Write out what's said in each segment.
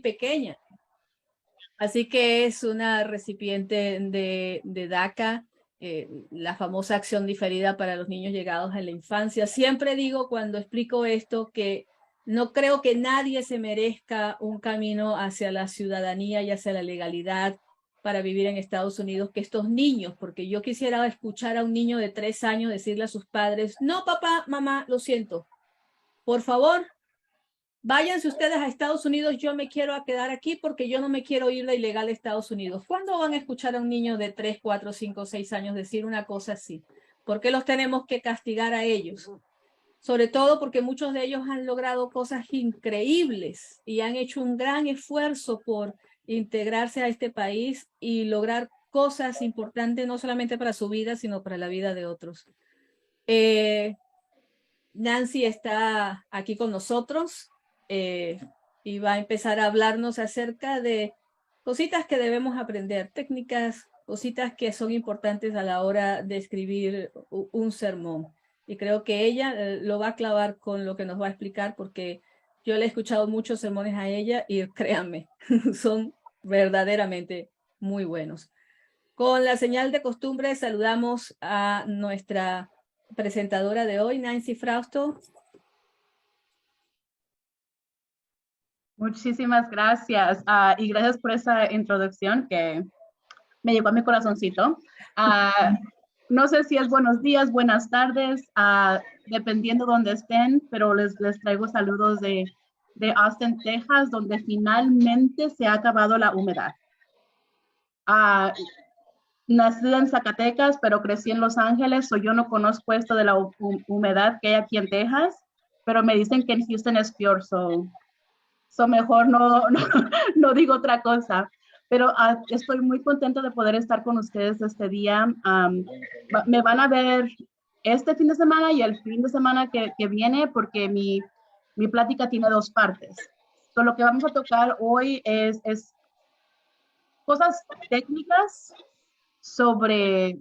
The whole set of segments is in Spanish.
pequeña. Así que es una recipiente de DACA, la famosa acción diferida para los niños llegados a la infancia. Siempre digo cuando explico esto que no creo que nadie se merezca un camino hacia la ciudadanía y hacia la legalidad para vivir en Estados Unidos que estos niños, porque yo quisiera escuchar a un niño de 3 años decirle a sus padres, no papá, mamá, lo siento, por favor, váyanse ustedes a Estados Unidos, yo me quiero quedar aquí porque yo no me quiero ir de ilegal a Estados Unidos. ¿Cuándo van a escuchar a un niño de 3, 4, 5, 6 años decir una cosa así? ¿Por qué los tenemos que castigar a ellos? Sobre todo porque muchos de ellos han logrado cosas increíbles y han hecho un gran esfuerzo por integrarse a este país y lograr cosas importantes no solamente para su vida, sino para la vida de otros. Nancy está aquí con nosotros y va a empezar a hablarnos acerca de cositas que debemos aprender, técnicas, cositas que son importantes a la hora de escribir un sermón. Y creo que ella lo va a clavar con lo que nos va a explicar porque yo le he escuchado muchos sermones a ella y créanme, son verdaderamente muy buenos. Con la señal de costumbre saludamos a nuestra presentadora de hoy, Nancy Frausto. Muchísimas gracias y gracias por esa introducción que me llegó a mi corazoncito. No sé si es buenos días, buenas tardes, dependiendo de dónde estén, pero les traigo saludos de Austin, Texas, donde finalmente se ha acabado la humedad. Nací en Zacatecas, pero crecí en Los Ángeles, so yo no conozco esto de la humedad que hay aquí en Texas, pero me dicen que en Houston es peor, so mejor no digo otra cosa. Pero estoy muy contenta de poder estar con ustedes este día. Me van a ver este fin de semana y el fin de semana que viene porque mi plática tiene 2 partes. So, lo que vamos a tocar hoy es cosas técnicas sobre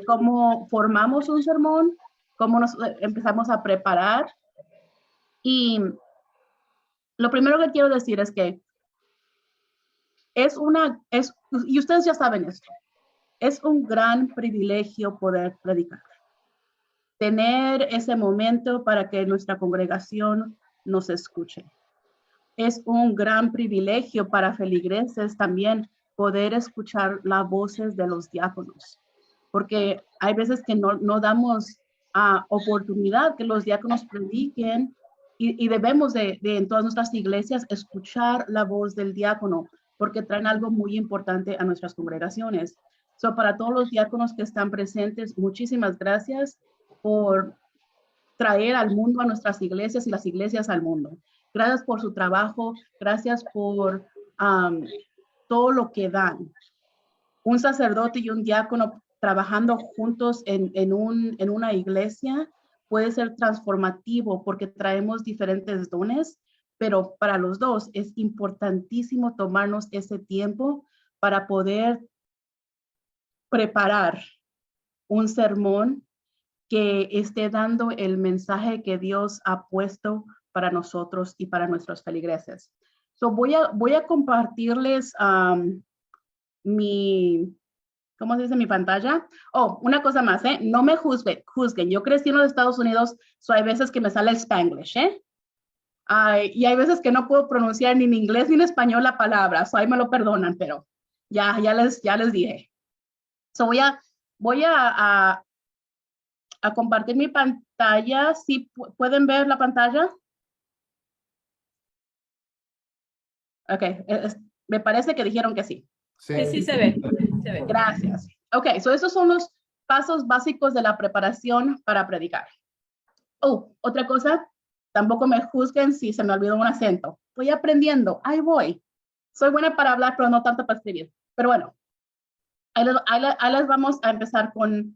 cómo formamos un sermón, cómo nos empezamos a preparar. Y lo primero que quiero decir es que y ustedes ya saben esto, es un gran privilegio poder predicar. Tener ese momento para que nuestra congregación nos escuche. Es un gran privilegio para feligreses también poder escuchar las voces de los diáconos, porque hay veces que no damos oportunidad que los diáconos prediquen y debemos de en todas nuestras iglesias escuchar la voz del diácono, porque traen algo muy importante a nuestras congregaciones. So, para todos los diáconos que están presentes, muchísimas gracias por traer al mundo a nuestras iglesias y las iglesias al mundo. Gracias por su trabajo, gracias por todo lo que dan. Un sacerdote y un diácono trabajando juntos en una iglesia puede ser transformativo porque traemos diferentes dones, pero para los dos es importantísimo tomarnos ese tiempo para poder preparar un sermón que esté dando el mensaje que Dios ha puesto para nosotros y para nuestros feligreses. So voy a compartirles ¿cómo se dice? Mi pantalla. Oh, una cosa más, no me juzguen. Yo crecí en los Estados Unidos, so hay veces que me sale Spanglish, y hay veces que no puedo pronunciar ni en inglés ni en español la palabra, so ahí me lo perdonan, pero ya les dije. So voy a compartir mi pantalla. ¿Sí pueden ver la pantalla? Ok, me parece que dijeron que sí. Sí, se ve. Gracias. Ok, esos son los pasos básicos de la preparación para predicar. Oh, otra cosa, tampoco me juzguen si se me olvidó un acento. Estoy aprendiendo, ahí voy. Soy buena para hablar, pero no tanto para escribir. Pero bueno, ahí les vamos a empezar con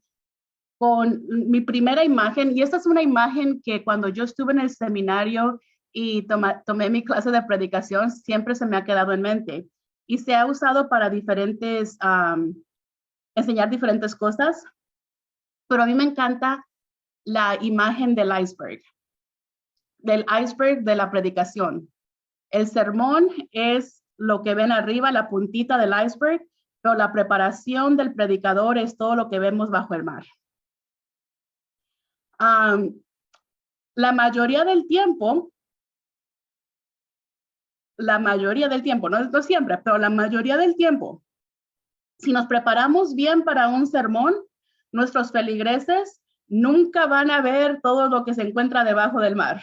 mi primera imagen. Y esta es una imagen que cuando yo estuve en el seminario y tomé mi clase de predicación, siempre se me ha quedado en mente. Y se ha usado para enseñar diferentes cosas. Pero a mí me encanta la imagen del iceberg de la predicación. El sermón es lo que ven arriba, la puntita del iceberg, pero la preparación del predicador es todo lo que vemos bajo el mar. La mayoría del tiempo, no siempre, pero la mayoría del tiempo, si nos preparamos bien para un sermón, nuestros feligreses nunca van a ver todo lo que se encuentra debajo del mar.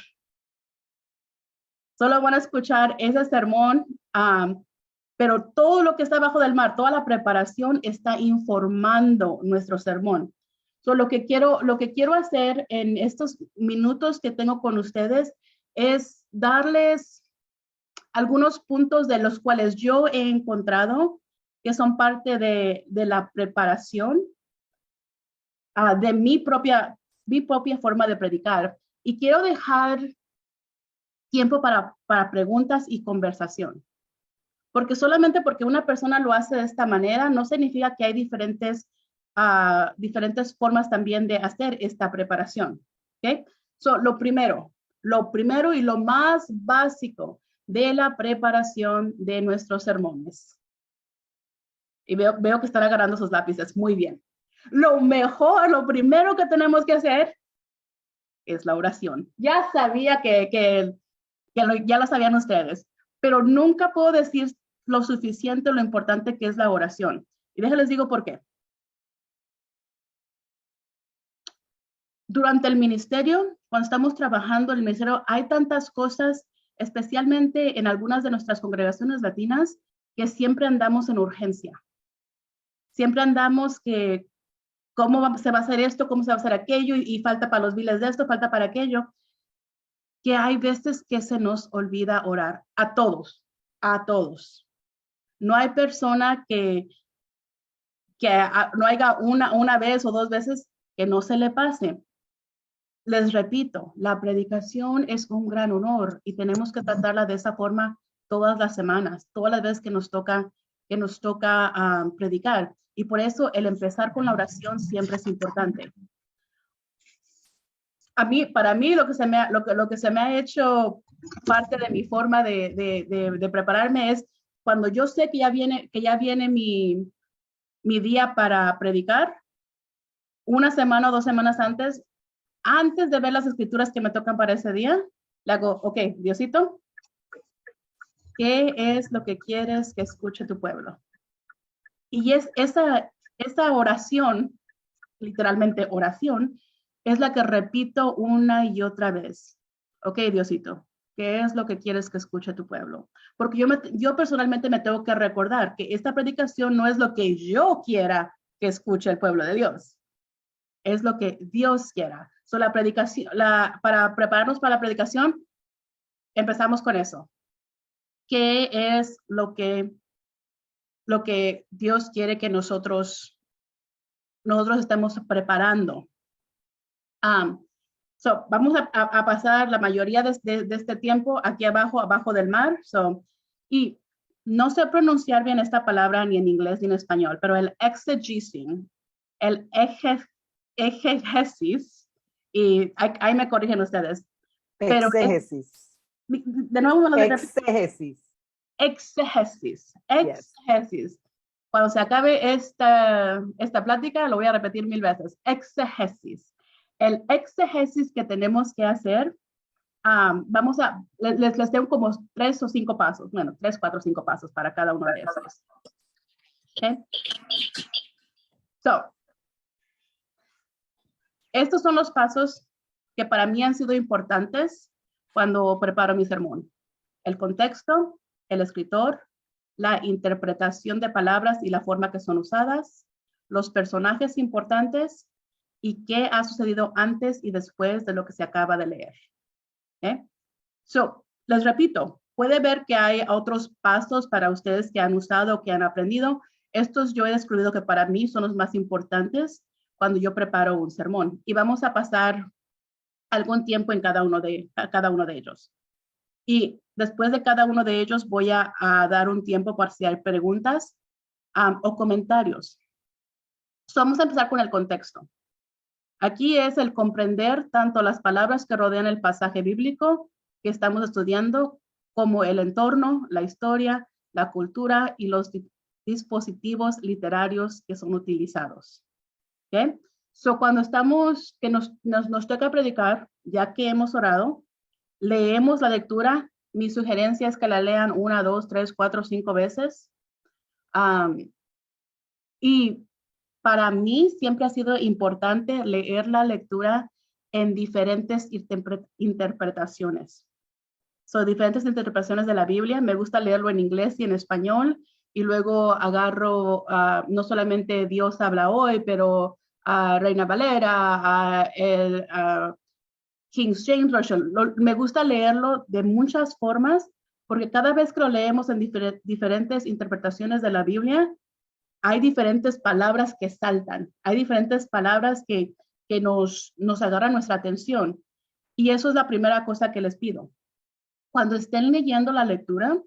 Solo van a escuchar ese sermón, pero todo lo que está debajo del mar, toda la preparación está informando nuestro sermón. So, lo que quiero hacer en estos minutos que tengo con ustedes es darles algunos puntos de los cuales yo he encontrado que son parte de la preparación de mi propia forma de predicar. Y quiero dejar tiempo para preguntas y conversación. Porque solamente porque una persona lo hace de esta manera, no significa que hay diferentes formas también de hacer esta preparación. ¿Okay? So, lo primero y lo más básico de la preparación de nuestros sermones. Y veo que están agarrando sus lápices. Muy bien. Lo primero que tenemos que hacer es la oración. Ya sabía ya lo sabían ustedes, pero nunca puedo decir lo suficiente, lo importante que es la oración. Y déjenles digo por qué. Durante el ministerio, cuando estamos trabajando en el ministerio, hay tantas cosas, especialmente en algunas de nuestras congregaciones latinas, que siempre andamos en urgencia. Siempre andamos que, ¿cómo se va a hacer esto? ¿Cómo se va a hacer aquello? Y falta para los biles de esto, falta para aquello. Que hay veces que se nos olvida orar. A todos. No hay persona que no haya una vez o dos veces que no se le pase. Les repito, la predicación es un gran honor y tenemos que tratarla de esa forma todas las semanas, todas las veces que nos toca predicar. Y por eso el empezar con la oración siempre es importante. Para mí, lo que se me ha hecho parte de mi forma de prepararme es cuando yo sé que ya viene mi día para predicar, una semana o 2 semanas antes de ver las escrituras que me tocan para ese día, le hago, ok, Diosito, ¿qué es lo que quieres que escuche tu pueblo? Y esa oración, literalmente oración, es la que repito una y otra vez. Ok, Diosito, ¿qué es lo que quieres que escuche tu pueblo? Porque yo personalmente me tengo que recordar que esta predicación no es lo que yo quiera que escuche el pueblo de Dios. Es lo que Dios quiera. So, la predicación, para prepararnos para la predicación, empezamos con eso. ¿Qué es lo que Dios quiere que nosotros estemos preparando? Vamos a pasar la mayoría de este tiempo aquí abajo del mar. Y no sé pronunciar bien esta palabra ni en inglés ni en español, pero el exegesing, el exegesis, y ahí me corrigen ustedes. Pero exégesis. De nuevo, exégesis. Exégesis. Exégesis. Yes. Cuando se acabe esta plática, lo voy a repetir 1000 veces. Exégesis. El exégesis que tenemos que hacer, les tengo como 3 o 5 pasos. Bueno, 3, 4, 5 pasos para cada uno de esos. Okay. Estos son los pasos que para mí han sido importantes cuando preparo mi sermón. El contexto, el escritor, la interpretación de palabras y la forma que son usadas, los personajes importantes y qué ha sucedido antes y después de lo que se acaba de leer. Les repito, puede ver que hay otros pasos para ustedes que han usado, que han aprendido. Estos yo he descubierto que para mí son los más importantes cuando yo preparo un sermón. Y vamos a pasar algún tiempo en cada uno de ellos. Y después de cada uno de ellos voy a dar un tiempo para si hay preguntas o comentarios. Vamos a empezar con el contexto. Aquí es el comprender tanto las palabras que rodean el pasaje bíblico que estamos estudiando como el entorno, la historia, la cultura y los dispositivos literarios que son utilizados. ¿Okay? So, cuando estamos, que nos toca predicar, ya que hemos orado, leemos la lectura. Mi sugerencia es que la lean 1, 2, 3, 4, 5 veces. Y para mí siempre ha sido importante leer la lectura en diferentes interpretaciones. Son diferentes interpretaciones de la Biblia. Me gusta leerlo en inglés y en español. Y luego agarro no solamente Dios habla hoy, pero Reina Valera, el King James Version. Me gusta leerlo de muchas formas, porque cada vez que lo leemos en diferentes interpretaciones de la Biblia, hay diferentes palabras que saltan, hay diferentes palabras que nos agarran nuestra atención. Y eso es la primera cosa que les pido. Cuando estén leyendo la lectura,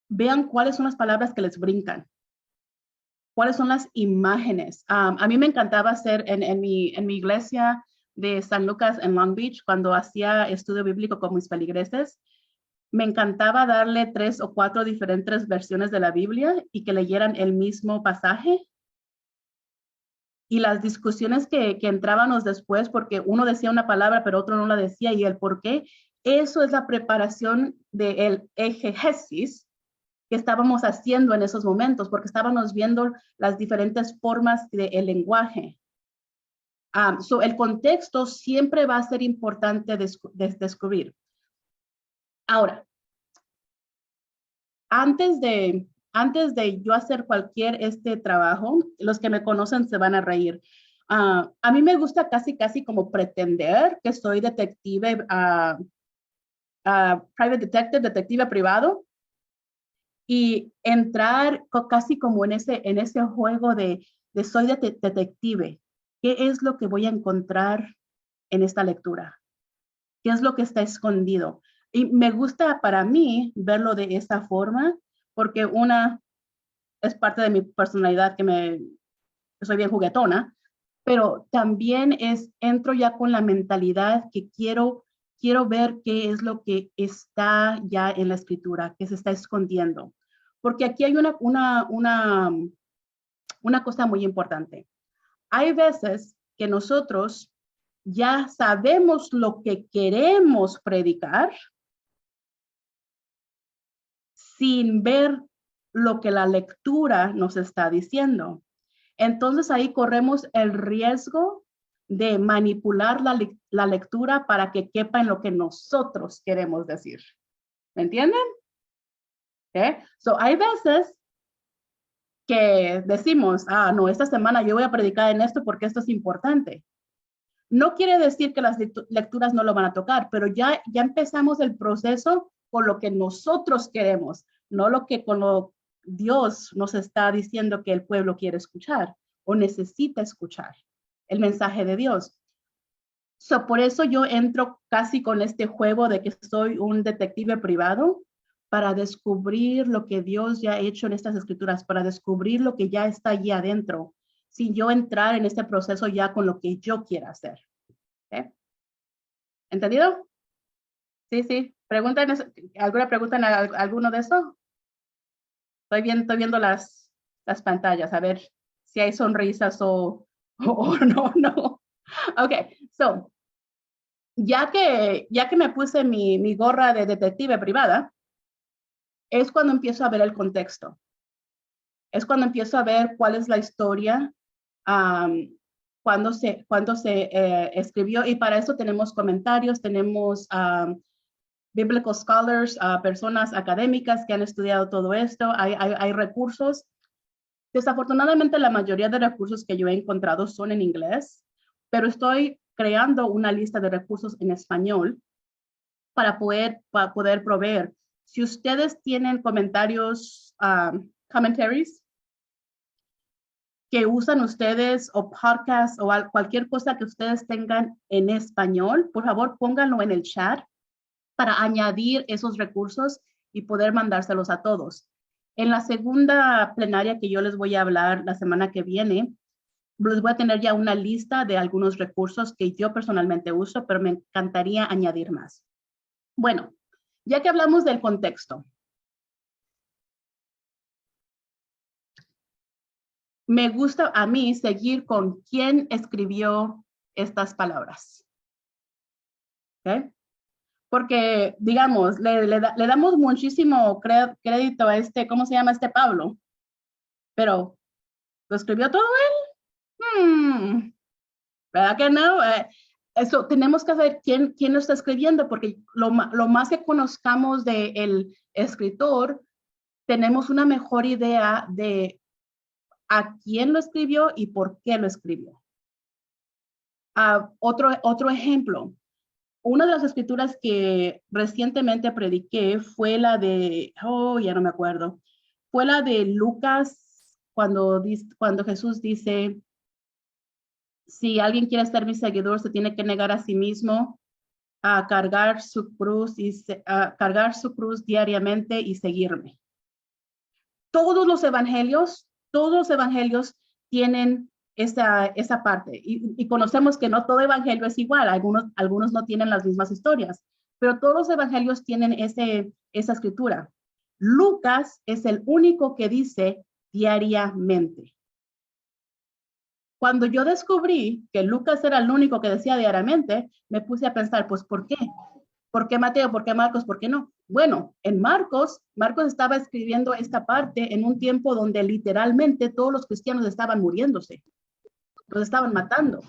vean cuáles son las palabras que les brincan, cuáles son las imágenes. A mí me encantaba hacer en mi iglesia de San Lucas en Long Beach, cuando hacía estudio bíblico con mis feligreses, me encantaba darle 3 o 4 diferentes versiones de la Biblia y que leyeran el mismo pasaje. Y las discusiones que entrábamos después, porque uno decía una palabra, pero otro no la decía, y el por qué, eso es la preparación del exégesis que estábamos haciendo en esos momentos, porque estábamos viendo las diferentes formas del lenguaje. So el contexto siempre va a ser importante descubrir. Ahora, antes de yo hacer cualquier trabajo, los que me conocen se van a reír. A mí me gusta casi como pretender que soy detective, private detective, detective privado, y entrar casi como en ese juego de soy detective. ¿Qué es lo que voy a encontrar en esta lectura? ¿Qué es lo que está escondido? Y me gusta para mí verlo de esa forma, porque una es parte de mi personalidad que soy bien juguetona, pero también entro ya con la mentalidad que quiero ver qué es lo que está ya en la escritura, que se está escondiendo. Porque aquí hay una cosa muy importante. Hay veces que nosotros ya sabemos lo que queremos predicar sin ver lo que la lectura nos está diciendo. Entonces ahí corremos el riesgo de manipular la lectura para que quepa en lo que nosotros queremos decir. ¿Me entienden? ¿Okay? So hay veces que decimos, no, esta semana yo voy a predicar en esto porque esto es importante. No quiere decir que las lecturas no lo van a tocar, pero ya empezamos el proceso con lo que nosotros queremos, no lo que Dios nos está diciendo que el pueblo quiere escuchar o necesita escuchar, el mensaje de Dios. So, por eso yo entro casi con este juego de que soy un detective privado para descubrir lo que Dios ya ha hecho en estas escrituras, para descubrir lo que ya está allí adentro, sin yo entrar en este proceso ya con lo que yo quiera hacer. ¿Okay? ¿Entendido? Sí. ¿Alguna pregunta en alguno de eso? Estoy viendo las pantallas, a ver si hay sonrisas o no. Ok, so, ya que me puse mi gorra de detective privada, es cuando empiezo a ver el contexto. Es cuando empiezo a ver cuál es la historia, cuándo se escribió, y para eso tenemos comentarios, tenemos biblical scholars, personas académicas que han estudiado todo esto, hay recursos. Desafortunadamente, la mayoría de recursos que yo he encontrado son en inglés, pero estoy creando una lista de recursos en español para poder proveer. Si ustedes tienen comentarios, commentaries que usan ustedes o podcasts o cualquier cosa que ustedes tengan en español, por favor pónganlo en el chat para añadir esos recursos y poder mandárselos a todos. En la segunda plenaria que yo les voy a hablar la semana que viene, les voy a tener ya una lista de algunos recursos que yo personalmente uso, pero me encantaría añadir más. Bueno, ya que hablamos del contexto, me gusta a mí seguir con quién escribió estas palabras. ¿Okay? Porque, digamos, le damos muchísimo crédito a ¿cómo se llama este Pablo? Pero, ¿lo escribió todo él? ¿Verdad que no? Eso, tenemos que saber quién lo está escribiendo, porque lo más que conozcamos del escritor, tenemos una mejor idea de a quién lo escribió y por qué lo escribió. Otro ejemplo. Una de las escrituras que recientemente prediqué fue la de, ya no me acuerdo, fue la de Lucas, cuando Jesús dice, si alguien quiere ser mi seguidor, se tiene que negar a sí mismo, a cargar su cruz diariamente y seguirme. Todos los evangelios tienen esa parte. Y conocemos que no todo evangelio es igual. Algunos no tienen las mismas historias, pero todos los evangelios tienen esa escritura. Lucas es el único que dice diariamente. Cuando yo descubrí que Lucas era el único que decía diariamente, me puse a pensar, pues, ¿por qué? ¿Por qué Mateo? ¿Por qué Marcos? ¿Por qué no? Bueno, en Marcos estaba escribiendo esta parte en un tiempo donde literalmente todos los cristianos estaban muriéndose, los estaban matando.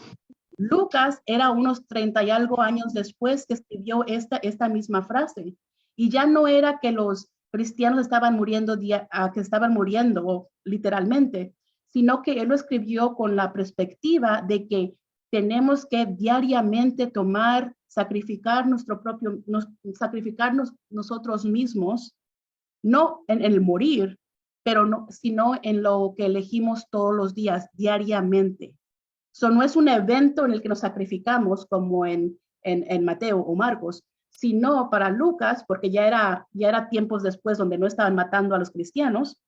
Lucas era unos 30 y algo años después que escribió esta misma frase. Y ya no era que los cristianos estaban muriendo literalmente, sino que él lo escribió con la perspectiva de que tenemos que diariamente sacrificarnos nosotros mismos, no en el morir, sino en lo que elegimos todos los días, diariamente. So, no es un evento en el que nos sacrificamos como en Mateo o Marcos, sino para Lucas, porque ya era tiempos después donde no estaban matando a los cristianos,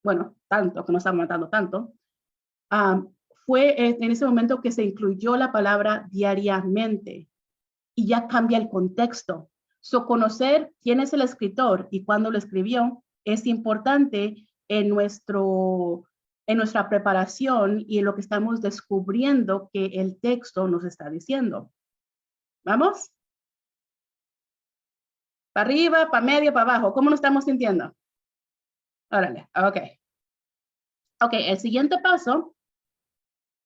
bueno, tanto, que no estaban matando tanto, fue en ese momento que se incluyó la palabra diariamente y ya cambia el contexto. So, conocer quién es el escritor y cuándo lo escribió es importante en nuestra preparación y en lo que estamos descubriendo que el texto nos está diciendo. ¿Vamos? ¿Para arriba, para medio, para abajo? ¿Cómo nos estamos sintiendo? Órale, ok. Ok, el siguiente paso,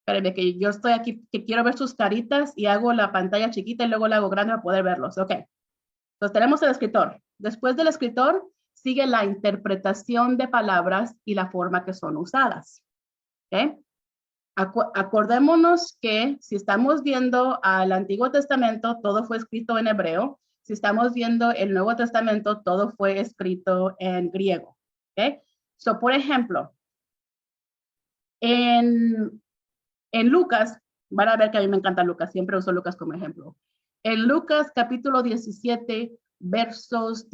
espérenme que yo estoy aquí, que quiero ver sus caritas y hago la pantalla chiquita y luego la hago grande para poder verlos. Ok. Entonces tenemos el escritor. Después del escritor sigue la interpretación de palabras y la forma que son usadas. ¿Okay? Acordémonos que si estamos viendo al Antiguo Testamento, todo fue escrito en hebreo. Si estamos viendo el Nuevo Testamento, todo fue escrito en griego. ¿Okay? So, por ejemplo, en Lucas, van a ver que a mí me encanta Lucas, siempre uso Lucas como ejemplo. En Lucas capítulo 17, versos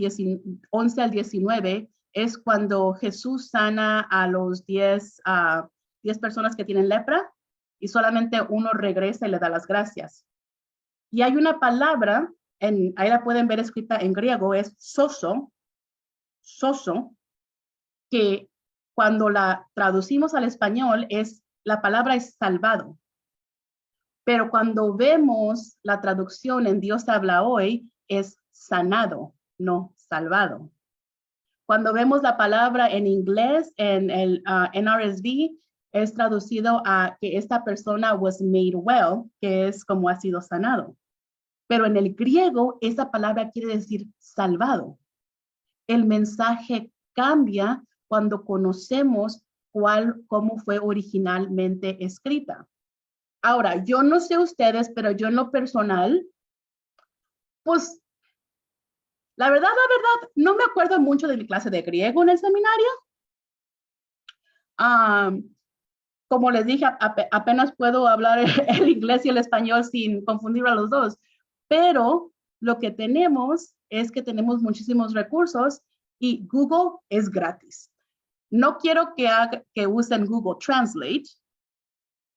11 al 19, es cuando Jesús sana a los 10 personas que tienen lepra y solamente uno regresa y le da las gracias. Y hay una palabra, ahí la pueden ver escrita en griego, es sozo, que cuando la traducimos al español la palabra es salvado. Pero cuando vemos la traducción en Dios habla hoy, es sanado, no salvado. Cuando vemos la palabra en inglés, en el NRSV, es traducido a que esta persona was made well, que es como ha sido sanado. Pero en el griego, esa palabra quiere decir salvado. El mensaje cambia cuando conocemos cómo fue originalmente escrita. Ahora, yo no sé ustedes, pero yo en lo personal, pues, la verdad, no me acuerdo mucho de mi clase de griego en el seminario. Como les dije, apenas puedo hablar el inglés y el español sin confundir a los dos. Pero lo que tenemos es que tenemos muchísimos recursos y Google es gratis. No quiero que usen Google Translate,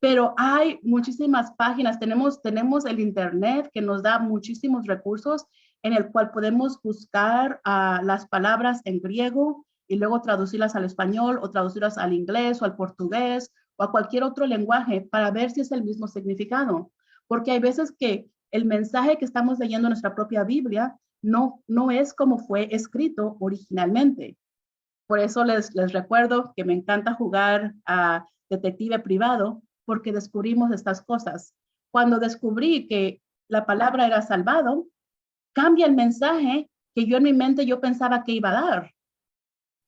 pero hay muchísimas páginas. Tenemos el internet que nos da muchísimos recursos en el cual podemos buscar las palabras en griego y luego traducirlas al español o traducirlas al inglés o al portugués o a cualquier otro lenguaje para ver si es el mismo significado. Porque hay veces que el mensaje que estamos leyendo en nuestra propia Biblia no es como fue escrito originalmente. Por eso les recuerdo que me encanta jugar a detective privado porque descubrimos estas cosas. Cuando descubrí que la palabra era salvado, cambia el mensaje que yo en mi mente yo pensaba que iba a dar.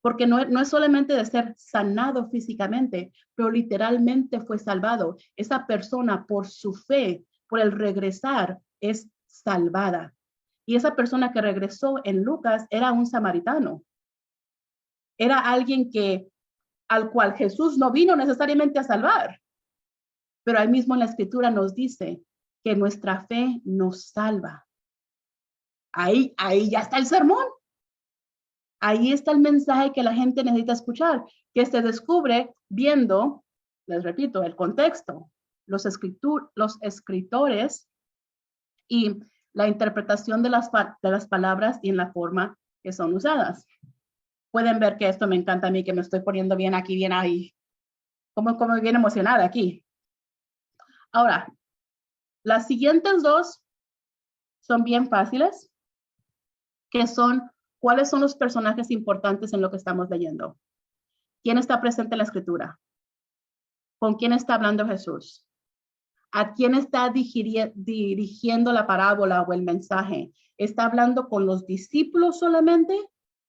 Porque no es solamente de ser sanado físicamente, pero literalmente fue salvado. Esa persona por su fe, por el regresar, es salvada. Y esa persona que regresó en Lucas era un samaritano. Era alguien al cual Jesús no vino necesariamente a salvar. Pero ahí mismo en la escritura nos dice que nuestra fe nos salva. Ahí ya está el sermón. Ahí está el mensaje que la gente necesita escuchar, que se descubre viendo, les repito, el contexto, los escritores y la interpretación de las palabras y en la forma que son usadas. Pueden ver que esto me encanta a mí, que me estoy poniendo bien aquí, bien ahí, como bien emocionada aquí. Ahora, las siguientes dos son bien fáciles, que son cuáles son los personajes importantes en lo que estamos leyendo. ¿Quién está presente en la escritura? ¿Con quién está hablando Jesús? ¿A quién está dirigiendo la parábola o el mensaje? ¿Está hablando con los discípulos solamente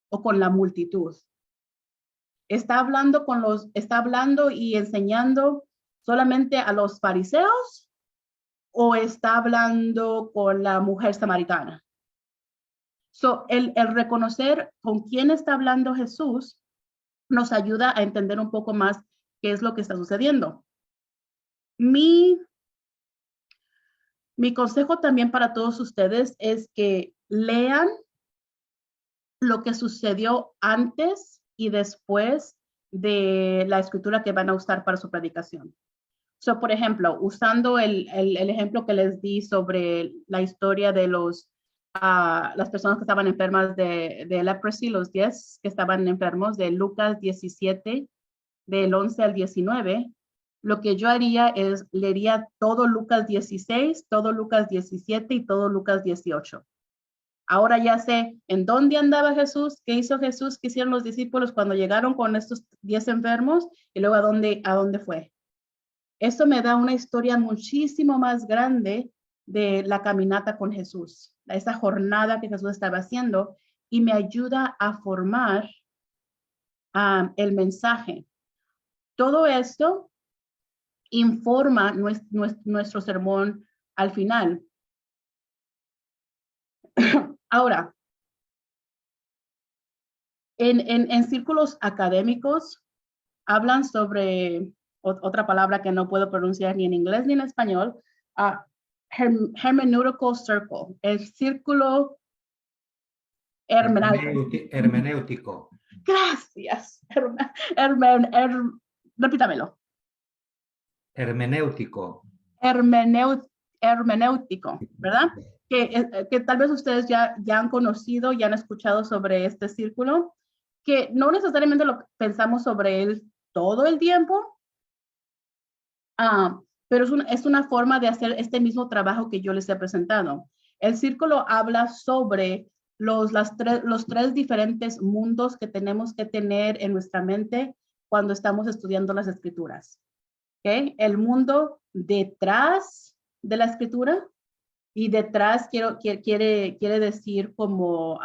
o con la multitud? ¿Está hablando y enseñando solamente a los fariseos o está hablando con la mujer samaritana? El reconocer con quién está hablando Jesús nos ayuda a entender un poco más qué es lo que está sucediendo. Mi consejo también para todos ustedes es que lean lo que sucedió antes y después de la escritura que van a usar para su predicación. Por ejemplo, usando el ejemplo que les di sobre la historia de las personas que estaban enfermas de leprosy, los 10 que estaban enfermos, de Lucas 17, del 11 al 19, lo que yo haría es leería todo Lucas 16, todo Lucas 17 y todo Lucas 18. Ahora ya sé en dónde andaba Jesús, qué hizo Jesús, qué hicieron los discípulos cuando llegaron con estos 10 enfermos y luego a dónde fue. Eso me da una historia muchísimo más grande de la caminata con Jesús, esa jornada que Jesús estaba haciendo y me ayuda a formar el mensaje. Todo esto informa nuestro sermón al final. Ahora, en círculos académicos hablan sobre otra palabra que no puedo pronunciar ni en inglés ni en español, hermeneutical circle, el círculo hermenéutico. Gracias. Repítamelo. Hermenéutico. Hermenéutico, ¿verdad? Que tal vez ustedes ya han conocido, ya han escuchado sobre este círculo, que no necesariamente lo pensamos sobre él todo el tiempo, pero es una forma de hacer este mismo trabajo que yo les he presentado. El círculo habla sobre los tres diferentes mundos que tenemos que tener en nuestra mente cuando estamos estudiando las escrituras. ¿Okay? El mundo detrás de la escritura, y detrás quiere decir como,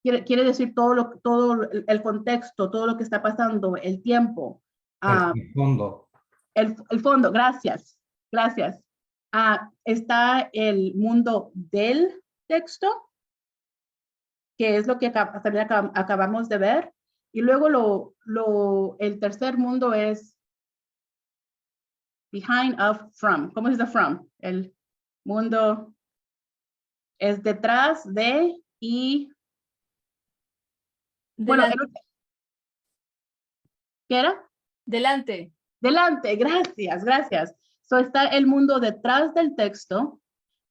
quiere decir todo el contexto, todo lo que está pasando, el tiempo. El fondo. El fondo, gracias. Está el mundo del texto, que es lo que también acabamos de ver. Y luego el tercer mundo es behind of from. ¿Cómo es de from? El mundo es detrás de y... Delante. Bueno, ¿qué era? Delante. Delante, gracias. Está el mundo detrás del texto,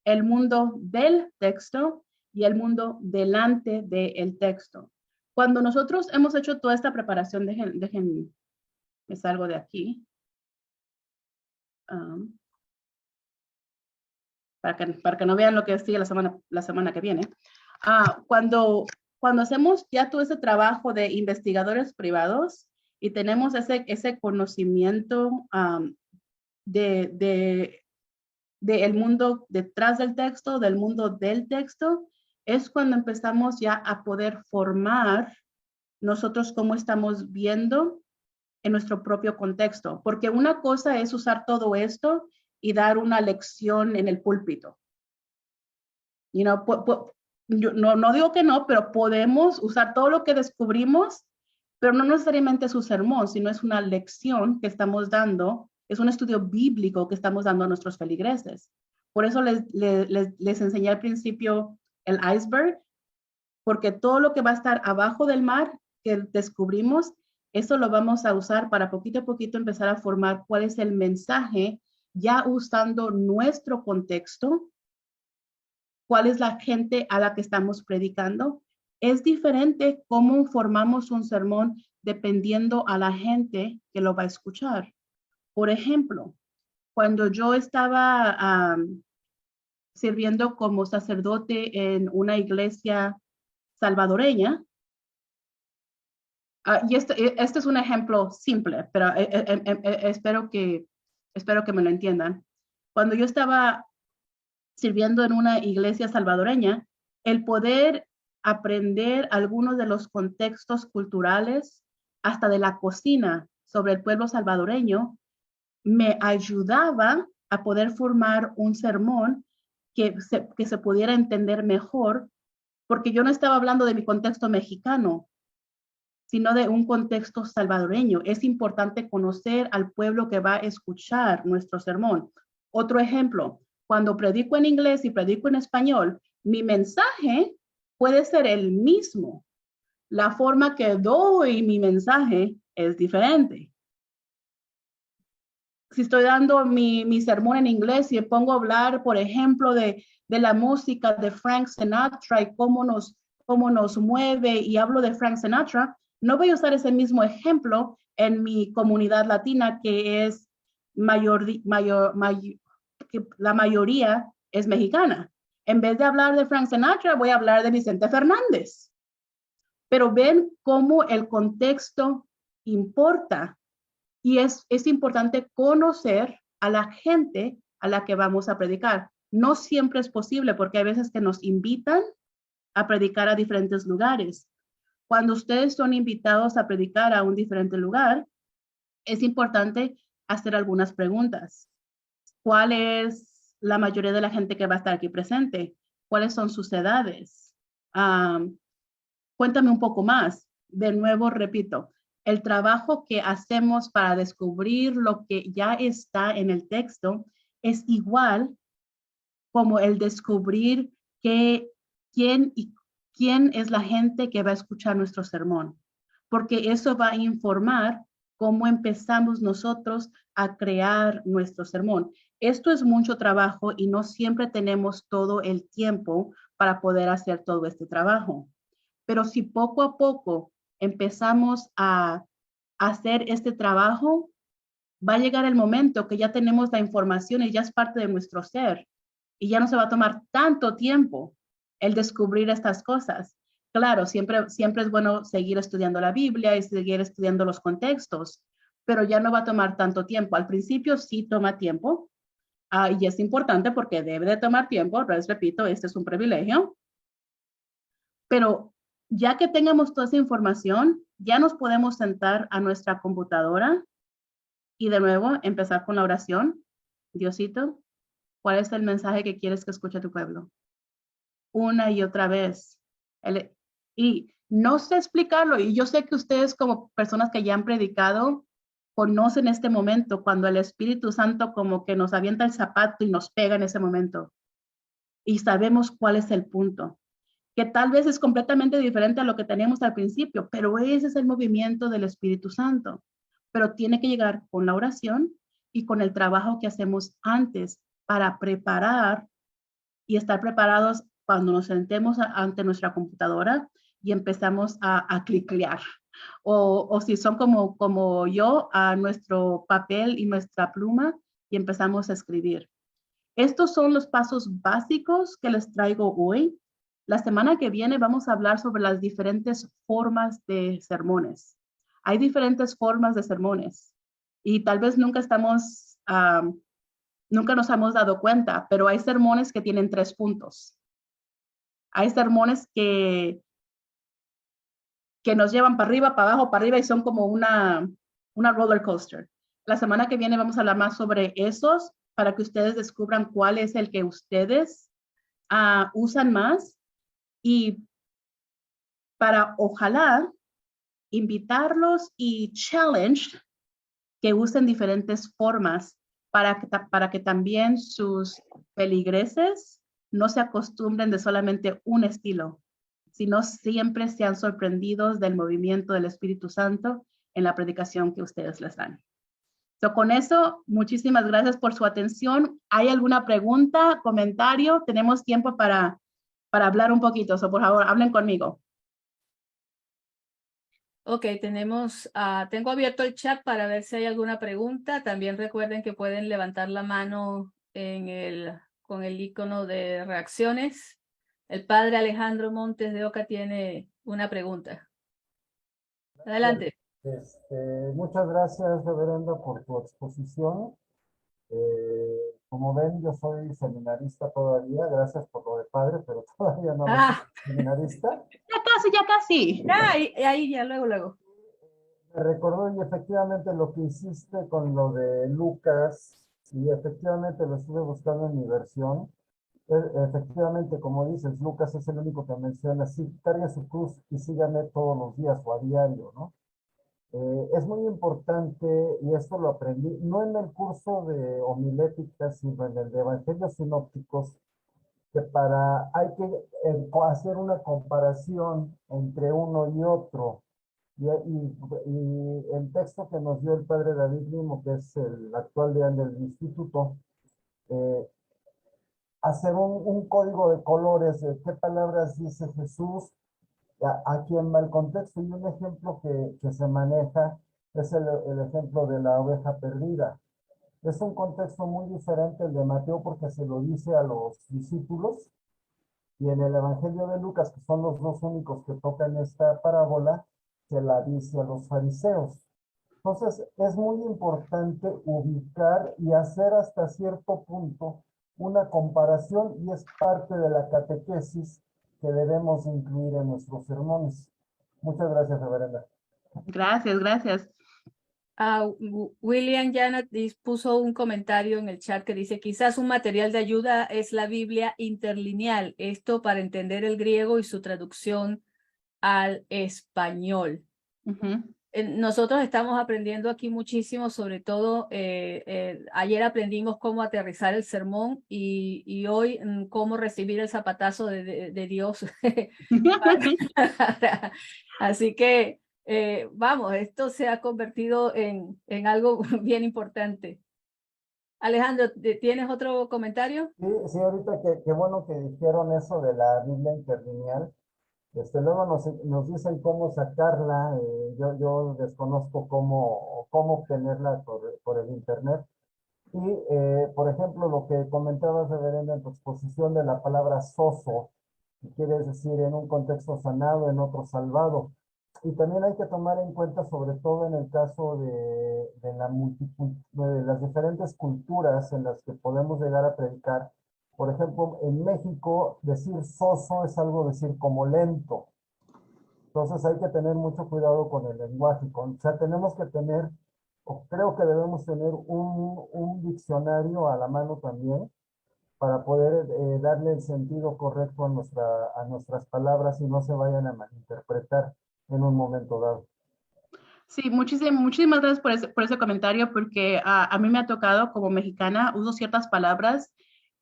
el mundo del texto y el mundo delante del texto. Cuando nosotros hemos hecho toda esta preparación, me salgo de aquí. Para que no vean lo que sigue la semana que viene. Cuando hacemos ya todo ese trabajo de investigadores privados y tenemos ese conocimiento del mundo detrás del texto, del mundo del texto, es cuando empezamos ya a poder formar nosotros cómo estamos viendo en nuestro propio contexto. Porque una cosa es usar todo esto y dar una lección en el púlpito. You know, yo no digo que no, pero podemos usar todo lo que descubrimos, pero no necesariamente es un sermón, sino es una lección que estamos dando, es un estudio bíblico que estamos dando a nuestros feligreses. Por eso les enseñé al principio el iceberg, porque todo lo que va a estar abajo del mar que descubrimos, eso lo vamos a usar para poquito a poquito empezar a formar cuál es el mensaje, ya usando nuestro contexto, cuál es la gente a la que estamos predicando. Es diferente cómo formamos un sermón dependiendo a la gente que lo va a escuchar. Por ejemplo, cuando yo estaba sirviendo como sacerdote en una iglesia salvadoreña, y este es un ejemplo simple, pero espero que me lo entiendan. Cuando yo estaba sirviendo en una iglesia salvadoreña, el poder aprender algunos de los contextos culturales, hasta de la cocina, sobre el pueblo salvadoreño, me ayudaba a poder formar un sermón que se pudiera entender mejor, porque yo no estaba hablando de mi contexto mexicano, sino de un contexto salvadoreño. Es importante conocer al pueblo que va a escuchar nuestro sermón. Otro ejemplo, cuando predico en inglés y predico en español, mi mensaje puede ser el mismo. La forma que doy mi mensaje es diferente. Si estoy dando mi sermón en inglés y pongo a hablar, por ejemplo, de la música de Frank Sinatra y cómo nos mueve, y hablo de Frank Sinatra, no voy a usar ese mismo ejemplo en mi comunidad latina, que es que la mayoría es mexicana. En vez de hablar de Frank Sinatra, voy a hablar de Vicente Fernández. Pero ven cómo el contexto importa, y es importante conocer a la gente a la que vamos a predicar. No siempre es posible, porque hay veces que nos invitan a predicar a diferentes lugares. Cuando ustedes son invitados a predicar a un diferente lugar, es importante hacer algunas preguntas. ¿Cuál es la mayoría de la gente que va a estar aquí presente? ¿Cuáles son sus edades? Cuéntame un poco más. De nuevo, repito, el trabajo que hacemos para descubrir lo que ya está en el texto es igual como el descubrir quién es la gente que va a escuchar nuestro sermón, porque eso va a informar cómo empezamos nosotros a crear nuestro sermón. Esto es mucho trabajo y no siempre tenemos todo el tiempo para poder hacer todo este trabajo. Pero si poco a poco empezamos a hacer este trabajo, va a llegar el momento que ya tenemos la información y ya es parte de nuestro ser, y ya no se va a tomar tanto tiempo el descubrir estas cosas. Claro, siempre es bueno seguir estudiando la Biblia y seguir estudiando los contextos, pero ya no va a tomar tanto tiempo. Al principio sí toma tiempo, y es importante porque debe de tomar tiempo. Les repito, este es un privilegio. Pero ya que tengamos toda esa información, ya nos podemos sentar a nuestra computadora y de nuevo empezar con la oración. Diosito, ¿cuál es el mensaje que quieres que escuche tu pueblo? Una y otra vez. Y no sé explicarlo, y yo sé que ustedes, como personas que ya han predicado, conocen este momento cuando el Espíritu Santo como que nos avienta el zapato y nos pega en ese momento. Y sabemos cuál es el punto, que tal vez es completamente diferente a lo que teníamos al principio, pero ese es el movimiento del Espíritu Santo. Pero tiene que llegar con la oración y con el trabajo que hacemos antes para preparar y estar preparados cuando nos sentemos ante nuestra computadora y empezamos a cliclear. O si son como yo, a nuestro papel y nuestra pluma y empezamos a escribir. Estos son los pasos básicos que les traigo hoy. La semana que viene vamos a hablar sobre las diferentes formas de sermones. Hay diferentes formas de sermones y tal vez nunca nos hemos dado cuenta, pero hay sermones que tienen 3 puntos. Hay sermones que nos llevan para arriba y son como una roller coaster. La semana que viene vamos a hablar más sobre esos para que ustedes descubran cuál es el que ustedes usan más y para ojalá invitarlos y challenge que usen diferentes formas para que también sus feligreses no se acostumbren de solamente un estilo, sino siempre sean sorprendidos del movimiento del Espíritu Santo en la predicación que ustedes les dan. Con eso, muchísimas gracias por su atención. ¿Hay alguna pregunta, comentario? Tenemos tiempo para hablar un poquito, por favor, hablen conmigo. Ok, tengo abierto el chat para ver si hay alguna pregunta. También recuerden que pueden levantar la mano con el icono de reacciones. El padre Alejandro Montes de Oca tiene una pregunta. Adelante. Muchas gracias, reverendo, por tu exposición. Como ven, yo soy seminarista todavía. Gracias por lo de padre, pero todavía no soy seminarista. Ya casi. Ahí ya, luego. Me recordó y efectivamente lo que hiciste con lo de Lucas, y efectivamente lo estuve buscando en mi versión. Efectivamente, como dices, Lucas es el único que menciona, sí, cargue su cruz y sígame todos los días o a diario, ¿no? Es muy importante, y esto lo aprendí, no en el curso de homilética, sino en el de Evangelios Sinópticos, que hay que hacer una comparación entre uno y otro. Y el texto que nos dio el padre David Limo, que es el actual deán del instituto, hacer un código de colores de qué palabras dice Jesús, a quién va el contexto. Y un ejemplo que se maneja es el ejemplo de la oveja perdida. Es un contexto muy diferente el de Mateo porque se lo dice a los discípulos, y en el Evangelio de Lucas, que son los dos únicos que tocan esta parábola, se la dice a los fariseos. Entonces, es muy importante ubicar y hacer hasta cierto punto una comparación, y es parte de la catequesis que debemos incluir en nuestros sermones. Muchas gracias, reverenda. Gracias. William Janet puso un comentario en el chat que dice: quizás un material de ayuda es la Biblia interlineal, esto para entender el griego y su traducción al español. Nosotros estamos aprendiendo aquí muchísimo, sobre todo ayer aprendimos cómo aterrizar el sermón y hoy cómo recibir el zapatazo de Dios. Así que vamos, esto se ha convertido en algo bien importante. Alejandro, ¿tienes otro comentario? Sí, ahorita qué bueno que dijeron eso de la Biblia interlineal. Luego nos dicen cómo sacarla. Yo desconozco cómo obtenerla por el internet. Y, por ejemplo, lo que comentabas, reverenda, en tu exposición de la palabra soso, que quiere decir en un contexto sanado, en otro salvado. Y también hay que tomar en cuenta, sobre todo en el caso de las diferentes culturas en las que podemos llegar a predicar. Por ejemplo, en México, decir soso es algo decir como lento. Entonces hay que tener mucho cuidado con el lenguaje. O sea, tenemos que tener, o creo que debemos tener un diccionario a la mano también para poder darle el sentido correcto a nuestras palabras y no se vayan a malinterpretar en un momento dado. Sí, muchísimas gracias por ese comentario, porque a mí me ha tocado, como mexicana, uso ciertas palabras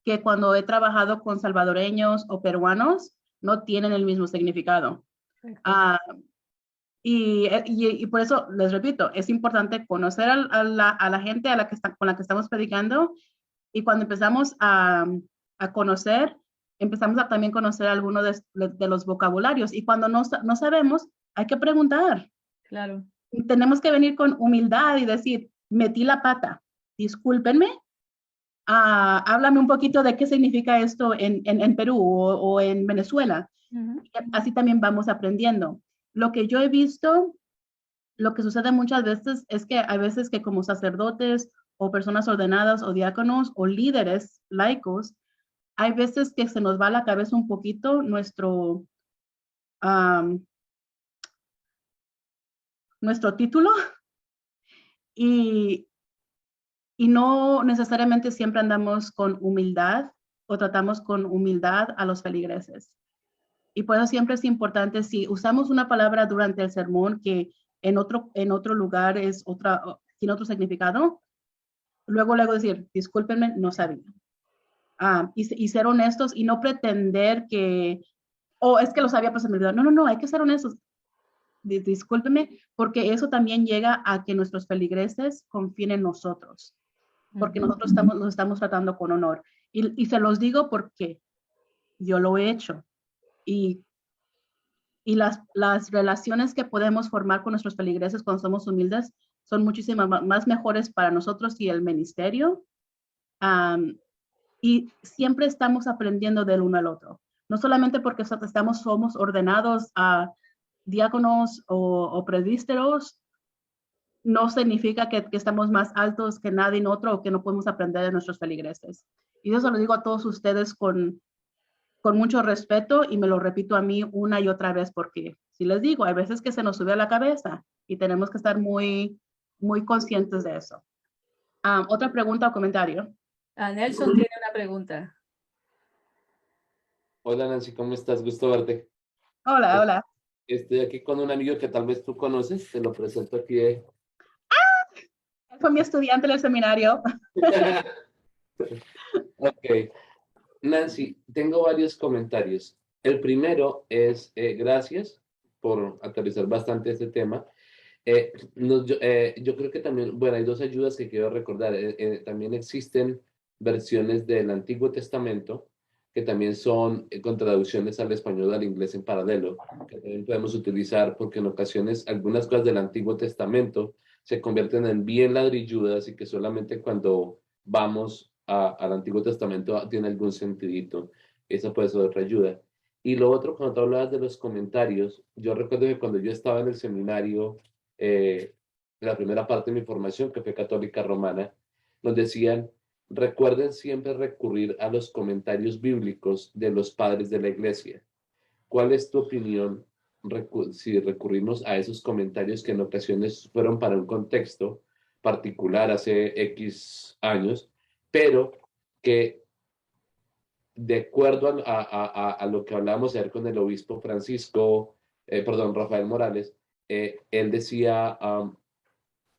que cuando he trabajado con salvadoreños o peruanos no tienen el mismo significado. Y por eso les repito, es importante conocer a la gente con la que estamos predicando, y cuando empezamos a conocer, empezamos a también conocer algunos de los vocabularios. Y cuando no sabemos, hay que preguntar. Claro. Tenemos que venir con humildad y decir, metí la pata, discúlpenme, háblame un poquito de qué significa esto en Perú o en Venezuela. Así también vamos aprendiendo. Lo que yo he visto, lo que sucede muchas veces es que a veces que como sacerdotes o personas ordenadas o diáconos o líderes laicos, hay veces que se nos va a la cabeza un poquito nuestro título y no necesariamente siempre andamos con humildad o tratamos con humildad a los feligreses. Y por eso siempre es importante, si usamos una palabra durante el sermón que en otro lugar tiene otro significado, luego decir, discúlpenme, no sabía. Y ser honestos y no pretender que, es que lo sabía, pues se me olvidó. No, hay que ser honestos. Discúlpenme, porque eso también llega a que nuestros feligreses confíen en nosotros, porque nosotros nos estamos tratando con honor. Y se los digo porque yo lo he hecho. Y las relaciones que podemos formar con nuestros feligreses cuando somos humildes son muchísimo más mejores para nosotros y el ministerio. Y siempre estamos aprendiendo del uno al otro. No solamente porque somos ordenados a diáconos o presbíteros, no significa que estamos más altos que nadie en otro o que no podemos aprender de nuestros feligreses. Y eso lo digo a todos ustedes con mucho respeto y me lo repito a mí una y otra vez porque, si les digo, hay veces que se nos sube a la cabeza y tenemos que estar muy, muy conscientes de eso. ¿Otra pregunta o comentario? Nelson tiene una pregunta. Hola Nancy, ¿cómo estás? Gusto verte. Hola. Estoy aquí con un amigo que tal vez tú conoces, te lo presento aquí. Él fue mi estudiante en el seminario. Ok. Nancy, tengo varios comentarios. El primero es, gracias por aterrizar bastante este tema. Yo creo que también, bueno, hay dos ayudas que quiero recordar. También existen versiones del Antiguo Testamento que también son con traducciones al español o al inglés en paralelo, que también podemos utilizar porque en ocasiones algunas cosas del Antiguo Testamento se convierten en bien ladrilludas y que solamente cuando vamos al Antiguo Testamento tiene algún sentidito. Esa puede ser otra ayuda. Y lo otro, cuando tú hablabas de los comentarios, yo recuerdo que cuando yo estaba en el seminario, la primera parte de mi formación, que fue católica romana, nos decían, recuerden siempre recurrir a los comentarios bíblicos de los padres de la iglesia. ¿Cuál es tu opinión si recurrimos a esos comentarios que en ocasiones fueron para un contexto particular hace X años, pero que de acuerdo a lo que hablamos ayer con el obispo Rafael Morales, él decía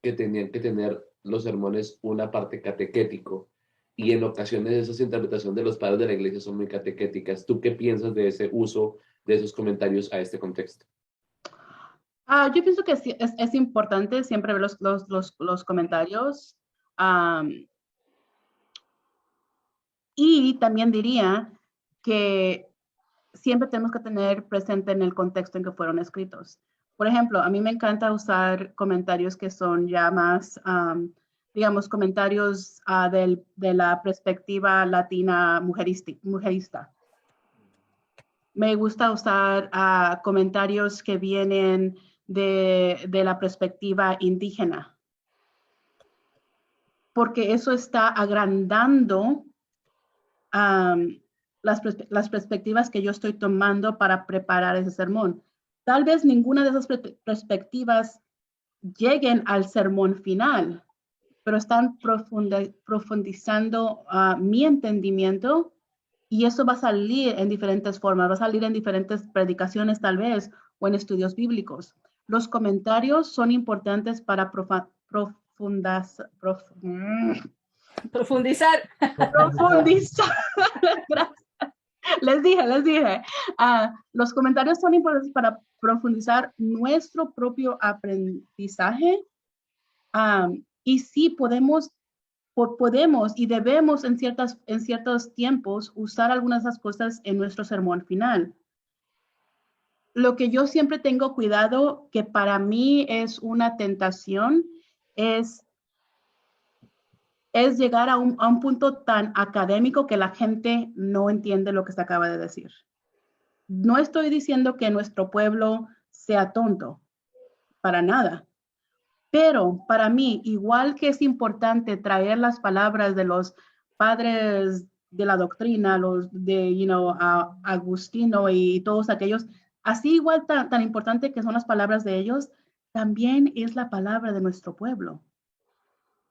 que tenían que tener los sermones una parte catequético y en ocasiones esas interpretaciones de los padres de la iglesia son muy catequéticas. ¿Tú qué piensas de ese uso de esos comentarios a este contexto? Yo pienso que sí, es importante siempre ver los comentarios. Y también diría que siempre tenemos que tener presente en el contexto en que fueron escritos. Por ejemplo, a mí me encanta usar comentarios que son ya más, digamos, comentarios de la perspectiva latina mujerista. Me gusta usar comentarios que vienen de la perspectiva indígena, porque eso está agrandando las perspectivas que yo estoy tomando para preparar ese sermón. Tal vez ninguna de esas perspectivas lleguen al sermón final, pero están profundizando mi entendimiento y eso va a salir en diferentes formas, va a salir en diferentes predicaciones tal vez o en estudios bíblicos. Los comentarios son importantes para profundizar. Gracias. Les dije. Los comentarios son importantes para profundizar nuestro propio aprendizaje y sí podemos podemos y debemos en ciertos tiempos usar algunas de esas cosas en nuestro sermón final. Lo que yo siempre tengo cuidado, que para mí es una tentación, es llegar a un punto tan académico que la gente no entiende lo que se acaba de decir. No estoy diciendo que nuestro pueblo sea tonto, para nada. Pero para mí, igual que es importante traer las palabras de los padres de la doctrina, los de, Agustino y todos aquellos, así igual tan importante que son las palabras de ellos, también es la palabra de nuestro pueblo.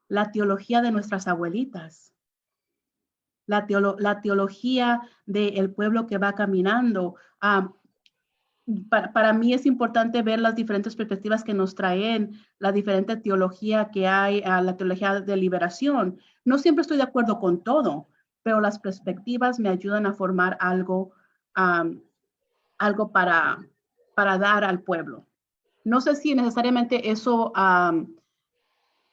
La teología de nuestras abuelitas. La teología del pueblo que va caminando. Para mí es importante ver las diferentes perspectivas que nos traen, la diferente teología que hay, la teología de liberación. No siempre estoy de acuerdo con todo, pero las perspectivas me ayudan a formar algo para dar al pueblo. No sé si necesariamente eso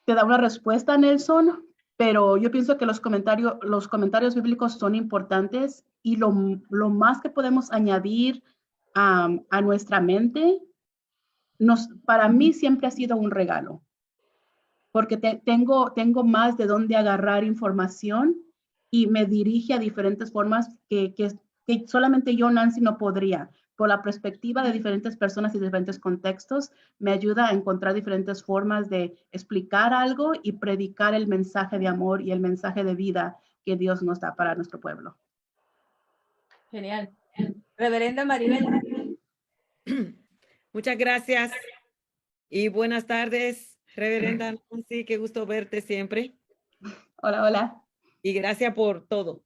te da una respuesta, Nelson, pero yo pienso que los comentarios bíblicos son importantes y lo más que podemos añadir a nuestra mente, para mí siempre ha sido un regalo, porque tengo más de dónde agarrar información y me dirige a diferentes formas que solamente yo, Nancy, no podría. Por la perspectiva de diferentes personas y diferentes contextos, me ayuda a encontrar diferentes formas de explicar algo y predicar el mensaje de amor y el mensaje de vida que Dios nos da para nuestro pueblo. Genial. Reverenda Maribel. Muchas gracias y buenas tardes, Reverenda Nancy, qué gusto verte siempre. Hola, hola. Y gracias por todo.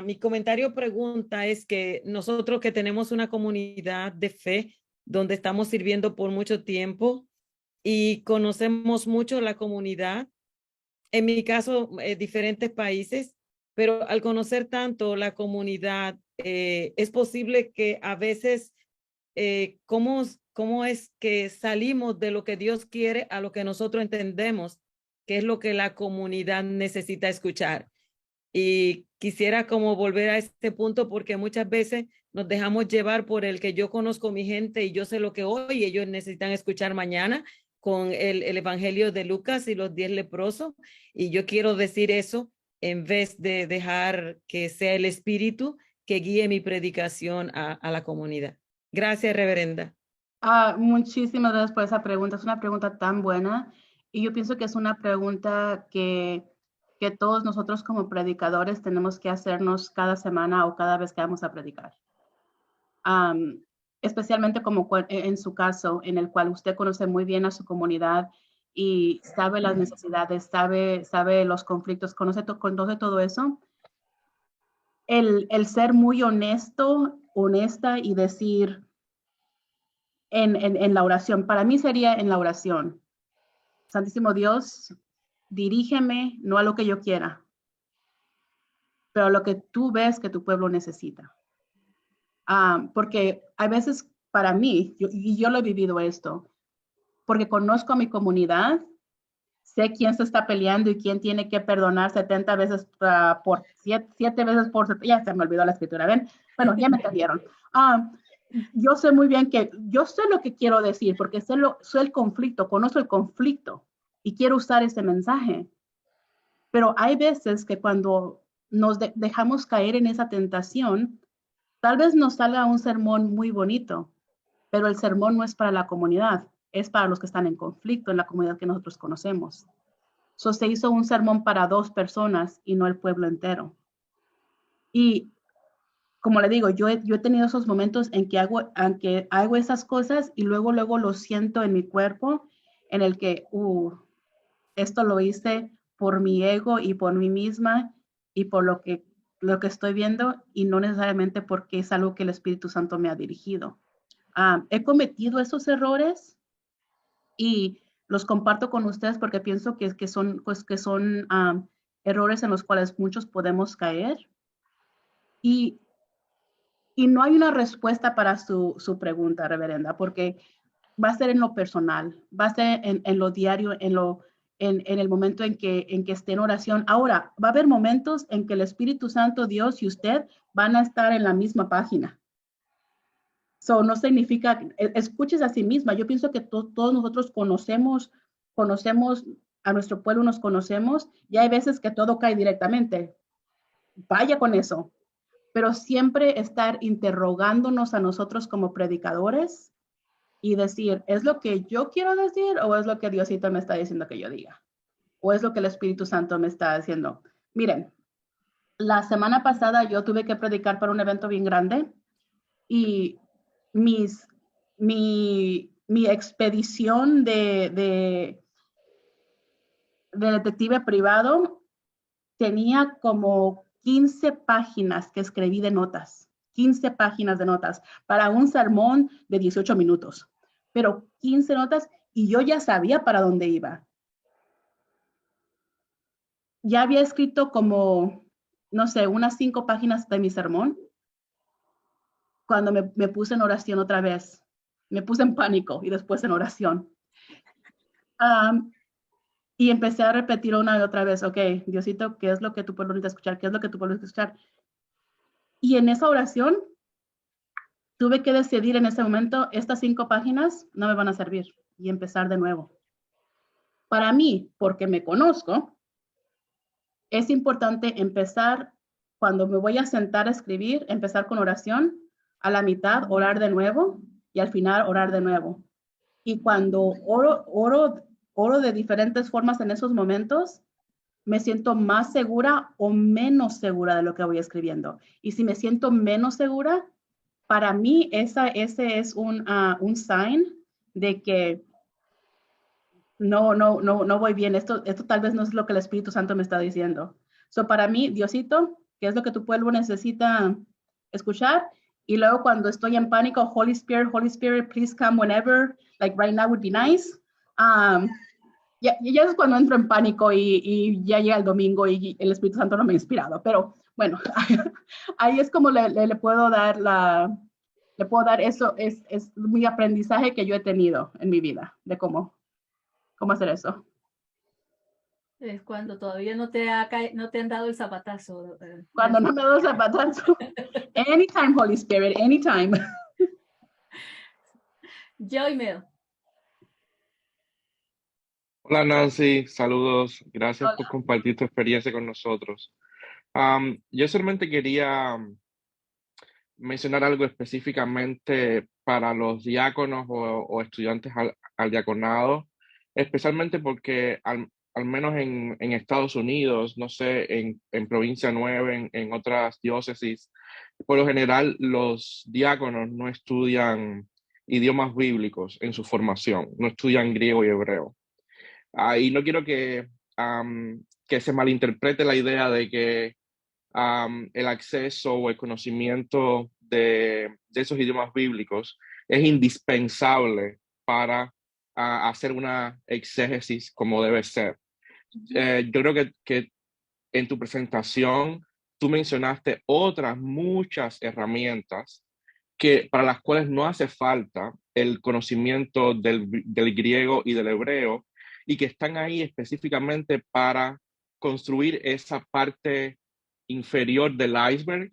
Mi comentario pregunta es que nosotros que tenemos una comunidad de fe donde estamos sirviendo por mucho tiempo y conocemos mucho la comunidad, en mi caso, diferentes países, pero al conocer tanto la comunidad, es posible que a veces, ¿cómo es que salimos de lo que Dios quiere a lo que nosotros entendemos, que es lo que la comunidad necesita escuchar? Y quisiera como volver a este punto porque muchas veces nos dejamos llevar por el que yo conozco mi gente y yo sé lo que hoy y ellos necesitan escuchar mañana con el Evangelio de Lucas y los 10 leprosos. Y yo quiero decir eso en vez de dejar que sea el Espíritu que guíe mi predicación a la comunidad. Gracias, Reverenda. Muchísimas gracias por esa pregunta. Es una pregunta tan buena y yo pienso que es una pregunta que todos nosotros como predicadores tenemos que hacernos cada semana o cada vez que vamos a predicar. Especialmente como en su caso, en el cual usted conoce muy bien a su comunidad y sabe las necesidades, sabe los conflictos, conoce todo eso. El ser muy honesta y decir en la oración, para mí sería en la oración, Santísimo Dios, dirígeme no a lo que yo quiera, pero a lo que tú ves que tu pueblo necesita. Porque a veces para mí, yo lo he vivido esto, porque conozco a mi comunidad, sé quién se está peleando y quién tiene que perdonar 70 veces por 7 veces por, ya se me olvidó la escritura, ¿ven? Bueno, ya me entendieron. Yo sé muy bien que yo sé lo que quiero decir, porque sé el conflicto, conozco el conflicto y quiero usar ese mensaje. Pero hay veces que cuando nos dejamos caer en esa tentación, tal vez nos salga un sermón muy bonito, pero el sermón no es para la comunidad, es para los que están en conflicto en la comunidad que nosotros conocemos. Se hizo un sermón para 2 personas y no el pueblo entero. Y como le digo, yo he tenido esos momentos en que hago esas cosas y luego lo siento en mi cuerpo, en el que, esto lo hice por mi ego y por mí misma y por lo que estoy viendo y no necesariamente porque es algo que el Espíritu Santo me ha dirigido. He cometido esos errores y los comparto con ustedes porque pienso que son errores en los cuales muchos podemos caer. Y no hay una respuesta para su pregunta, Reverenda, porque va a ser en lo personal, va a ser en lo diario, en en el momento en que esté en oración. Ahora, va a haber momentos en que el Espíritu Santo, Dios y usted van a estar en la misma página. So, no significa, escuches a sí misma. Yo pienso que todos nosotros conocemos a nuestro pueblo, nos conocemos, y hay veces que todo cae directamente. Vaya con eso. Pero siempre estar interrogándonos a nosotros como predicadores y decir, ¿es lo que yo quiero decir o es lo que Diosito me está diciendo que yo diga? ¿O es lo que el Espíritu Santo me está diciendo? Miren, la semana pasada yo tuve que predicar para un evento bien grande y mi expedición de detective privado tenía como 15 páginas que escribí de notas. 15 páginas de notas para un sermón de 18 minutos. Pero 15 notas y yo ya sabía para dónde iba. Ya había escrito como, no sé, unas 5 páginas de mi sermón cuando me puse en oración otra vez. Me puse en pánico y después en oración. Y empecé a repetir una y otra vez, ok, Diosito, ¿qué es lo que tu pueblo necesita escuchar? ¿Qué es lo que tu pueblo necesita escuchar? Y en esa oración tuve que decidir en ese momento, estas 5 páginas no me van a servir y empezar de nuevo. Para mí, porque me conozco, es importante empezar, cuando me voy a sentar a escribir, empezar con oración, a la mitad orar de nuevo y al final orar de nuevo. Y cuando oro de diferentes formas en esos momentos, me siento más segura o menos segura de lo que voy escribiendo. Y si me siento menos segura, para mí ese es un sign de que no voy bien. Esto tal vez no es lo que el Espíritu Santo me está diciendo. So, para mí, Diosito, ¿qué es lo que tu pueblo necesita escuchar? Y luego cuando estoy en pánico, Holy Spirit, please come whenever, like right now would be nice. Ya es cuando entro en pánico y ya llega el domingo y el Espíritu Santo no me ha inspirado. Pero bueno, ahí es como le puedo dar eso, es mi aprendizaje que yo he tenido en mi vida, de cómo hacer eso. Es cuando todavía no te han dado el zapatazo. Cuando no me ha dado el zapatazo. Anytime, Holy Spirit, anytime. Joy Mel. Hola Nancy, saludos. Gracias Hola. por compartir tu experiencia con nosotros. Yo solamente quería mencionar algo específicamente para los diáconos o estudiantes al diaconado, especialmente porque al menos en Estados Unidos, no sé, en Provincia 9, en otras diócesis, por lo general los diáconos no estudian idiomas bíblicos en su formación, no estudian griego y hebreo. Y no quiero que se malinterprete la idea de que el acceso o el conocimiento de esos idiomas bíblicos es indispensable para hacer una exégesis como debe ser. Yo creo que en tu presentación tú mencionaste otras muchas herramientas para las cuales no hace falta el conocimiento del griego y del hebreo, y que están ahí específicamente para construir esa parte inferior del iceberg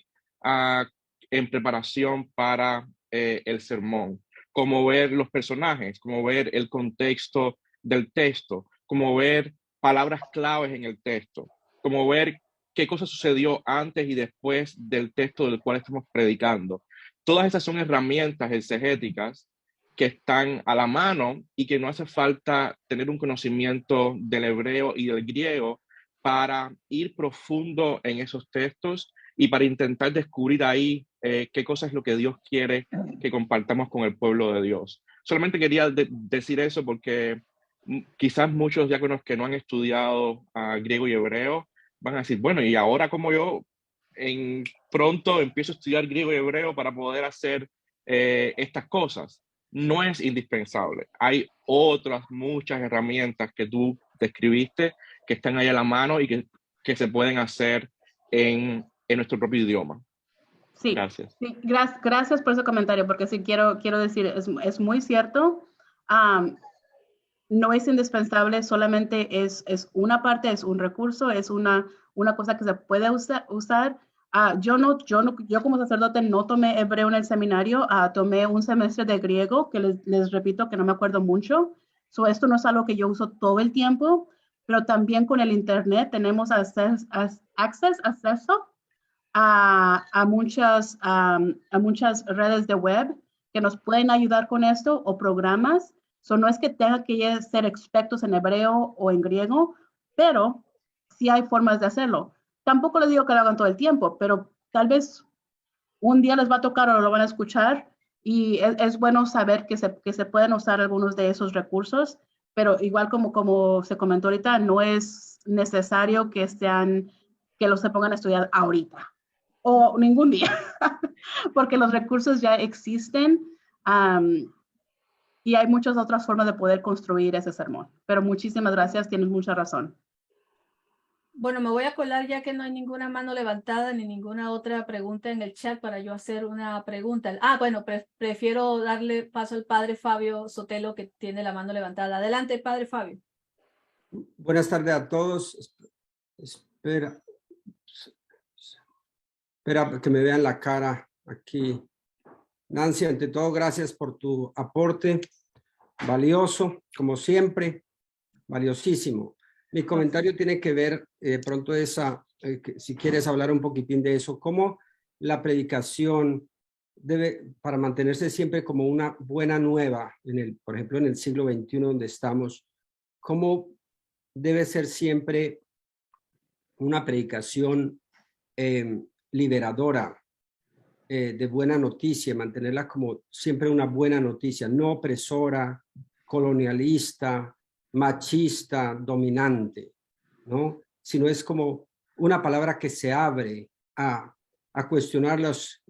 en preparación para el sermón, como ver los personajes, como ver el contexto del texto, como ver palabras claves en el texto, como ver qué cosa sucedió antes y después del texto del cual estamos predicando. Todas esas son herramientas exegéticas que están a la mano y que no hace falta tener un conocimiento del hebreo y del griego para ir profundo en esos textos y para intentar descubrir ahí qué cosa es lo que Dios quiere que compartamos con el pueblo de Dios. Solamente quería decir eso porque quizás muchos diáconos que no han estudiado griego y hebreo van a decir, bueno, y ahora como yo pronto empiezo a estudiar griego y hebreo para poder hacer estas cosas. No es indispensable. Hay otras muchas herramientas que tú describiste que están ahí a la mano y que se pueden hacer en nuestro propio idioma. Sí, gracias. Sí, gracias por ese comentario, porque sí quiero decir, es muy cierto. no es indispensable, solamente es una parte, es un recurso, es una cosa que se puede usar. Yo como sacerdote no tomé hebreo en el seminario, tomé un semestre de griego, que les repito que no me acuerdo mucho. Esto no es algo que yo uso todo el tiempo, pero también con el internet tenemos acceso a muchas redes de web que nos pueden ayudar con esto o programas. No es que tengan que ser expertos en hebreo o en griego, pero sí hay formas de hacerlo. Tampoco les digo que lo hagan todo el tiempo, pero tal vez un día les va a tocar o lo van a escuchar y es bueno saber que se pueden usar algunos de esos recursos, pero igual como se comentó ahorita, no es necesario que los se pongan a estudiar ahorita o ningún día, porque los recursos ya existen y hay muchas otras formas de poder construir ese sermón. Pero muchísimas gracias, tienes mucha razón. Bueno, me voy a colar ya que no hay ninguna mano levantada ni ninguna otra pregunta en el chat para yo hacer una pregunta. Bueno, prefiero darle paso al padre Fabio Sotelo, que tiene la mano levantada. Adelante, padre Fabio. Buenas tardes a todos. Espera que me vean la cara aquí. Nancy, ante todo, gracias por tu aporte. Valioso, como siempre, valiosísimo. Mi comentario tiene que ver, pronto si quieres hablar un poquitín de eso, cómo la predicación debe, para mantenerse siempre como una buena nueva, por ejemplo, en el siglo XXI donde estamos, cómo debe ser siempre una predicación liberadora, de buena noticia, mantenerla como siempre una buena noticia, no opresora, colonialista, machista, dominante, ¿no? Sino es como una palabra que se abre a cuestionar los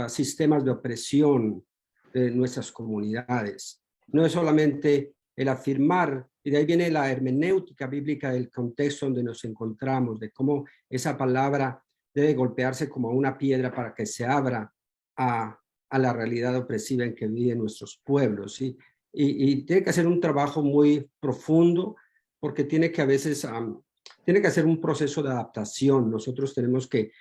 sistemas de opresión de nuestras comunidades. No es solamente el afirmar, y de ahí viene la hermenéutica bíblica del contexto donde nos encontramos, de cómo esa palabra debe golpearse como una piedra para que se abra a la realidad opresiva en que viven nuestros pueblos, ¿sí? Y tiene que hacer un trabajo muy profundo porque tiene que a veces, tiene que hacer un proceso de adaptación. Nosotros tenemos que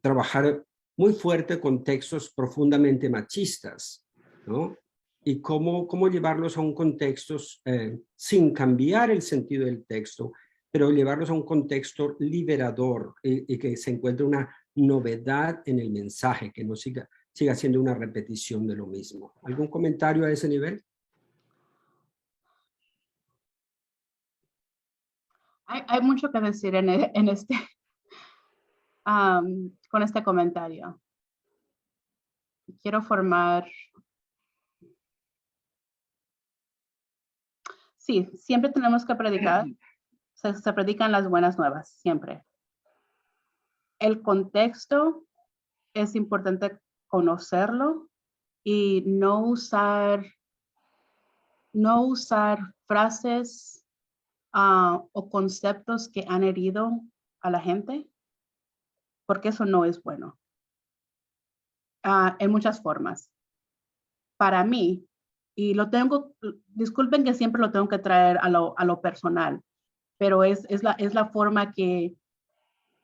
trabajar muy fuerte con textos profundamente machistas, ¿no? Y cómo llevarlos a un contexto sin cambiar el sentido del texto, pero llevarlos a un contexto liberador y que se encuentre una novedad en el mensaje, que no siga siendo una repetición de lo mismo. ¿Algún comentario a ese nivel? Hay mucho que decir con este comentario. Quiero formar. Sí, siempre tenemos que predicar. Se predican las buenas nuevas, siempre. El contexto es importante conocerlo y no usar frases o conceptos que han herido a la gente, porque eso no es bueno. En muchas formas. Para mí, y disculpen que siempre lo tengo que traer a lo personal, pero es la forma que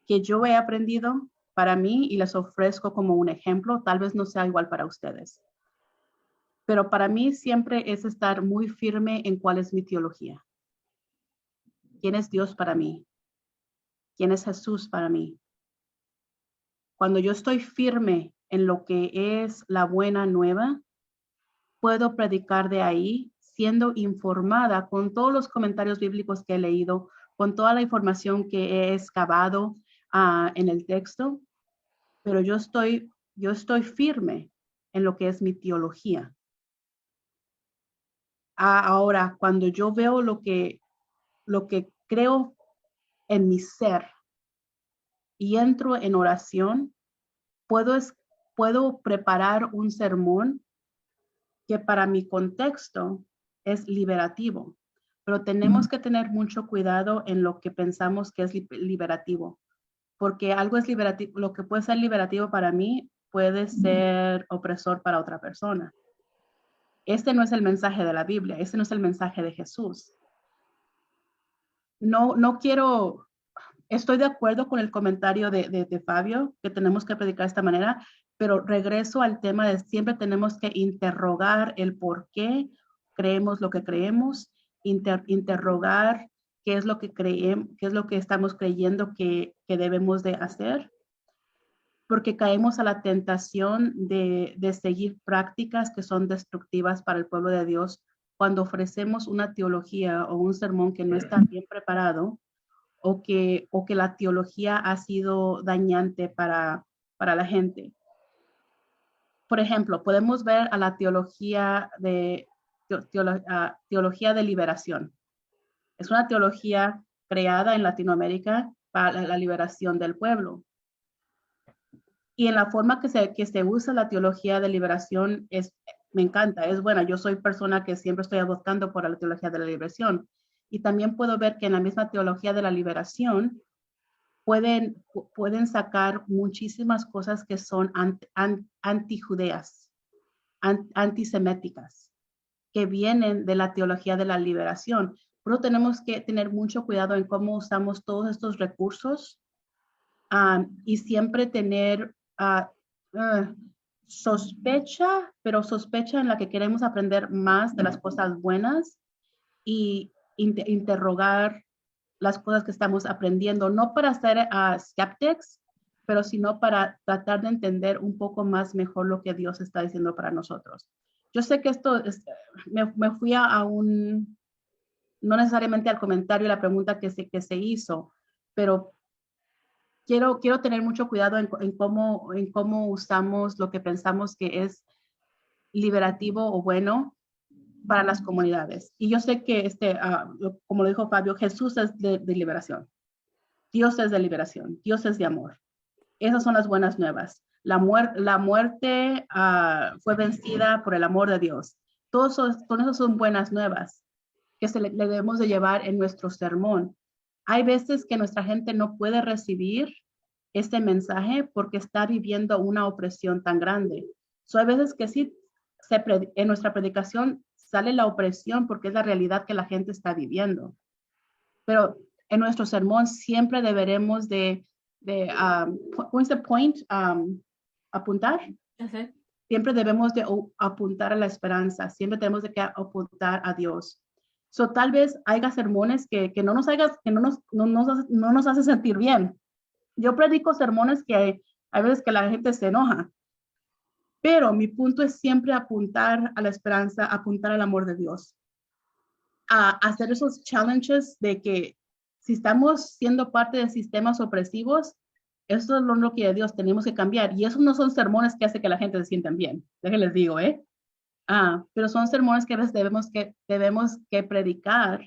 yo he aprendido para mí y les ofrezco como un ejemplo. Tal vez no sea igual para ustedes. Pero para mí siempre es estar muy firme en cuál es mi teología. ¿Quién es Dios para mí? ¿Quién es Jesús para mí? Cuando yo estoy firme en lo que es la buena nueva, puedo predicar de ahí siendo informada con todos los comentarios bíblicos que he leído, con toda la información que he excavado en el texto, pero yo estoy firme en lo que es mi teología. Ahora, cuando yo veo lo que creo en mi ser y entro en oración, puedo preparar un sermón que para mi contexto es liberativo, pero tenemos que tener mucho cuidado en lo que pensamos que es liberativo, porque algo es liberativo, lo que puede ser liberativo para mí puede ser opresor para otra persona. Este no es el mensaje de la Biblia, este no es el mensaje de Jesús. No quiero, estoy de acuerdo con el comentario de Fabio, que tenemos que predicar de esta manera, pero regreso al tema de siempre tenemos que interrogar el por qué creemos lo que creemos, interrogar qué es lo que creemos, qué es lo que estamos creyendo que debemos de hacer, porque caemos a la tentación de seguir prácticas que son destructivas para el pueblo de Dios cuando ofrecemos una teología o un sermón que no está bien preparado o que la teología ha sido dañante para la gente. Por ejemplo, podemos ver a la teología de liberación. Es una teología creada en Latinoamérica para la liberación del pueblo. Y en la forma que se usa la teología de liberación me encanta, es buena. Yo soy persona que siempre estoy advocando por la teología de la liberación. Y también puedo ver que en la misma teología de la liberación pueden sacar muchísimas cosas que son antijudeas, antiseméticas, que vienen de la teología de la liberación. Pero tenemos que tener mucho cuidado en cómo usamos todos estos recursos y siempre tener sospecha, pero sospecha en la que queremos aprender más de las cosas buenas y interrogar las cosas que estamos aprendiendo, no para ser skeptics, pero sino para tratar de entender un poco más mejor lo que Dios está diciendo para nosotros. Yo sé que esto me fui a no necesariamente al comentario, la pregunta que se hizo, pero quiero tener mucho cuidado en cómo usamos lo que pensamos que es liberativo o bueno para las comunidades. Y yo sé que, como lo dijo Fabio, Jesús es de liberación. Dios es de liberación. Dios es de amor. Esas son las buenas nuevas. La muerte fue vencida por el amor de Dios. Todas esas son buenas nuevas que le debemos de llevar en nuestro sermón. Hay veces que nuestra gente no puede recibir este mensaje porque está viviendo una opresión tan grande. Hay veces que sí, en nuestra predicación sale la opresión porque es la realidad que la gente está viviendo. Pero en nuestro sermón siempre deberemos what's the point? Apuntar. Uh-huh. Siempre debemos de apuntar a la esperanza. Siempre tenemos que apuntar a Dios. Tal vez haya sermones que no nos hace sentir bien. Yo predico sermones que hay veces que la gente se enoja. Pero mi punto es siempre apuntar a la esperanza, apuntar al amor de Dios. A hacer esos challenges de que si estamos siendo parte de sistemas opresivos, eso es lo que de Dios tenemos que cambiar. Y esos no son sermones que hacen que la gente se sienta bien. Déjenles digo, pero son sermones que a veces debemos que predicar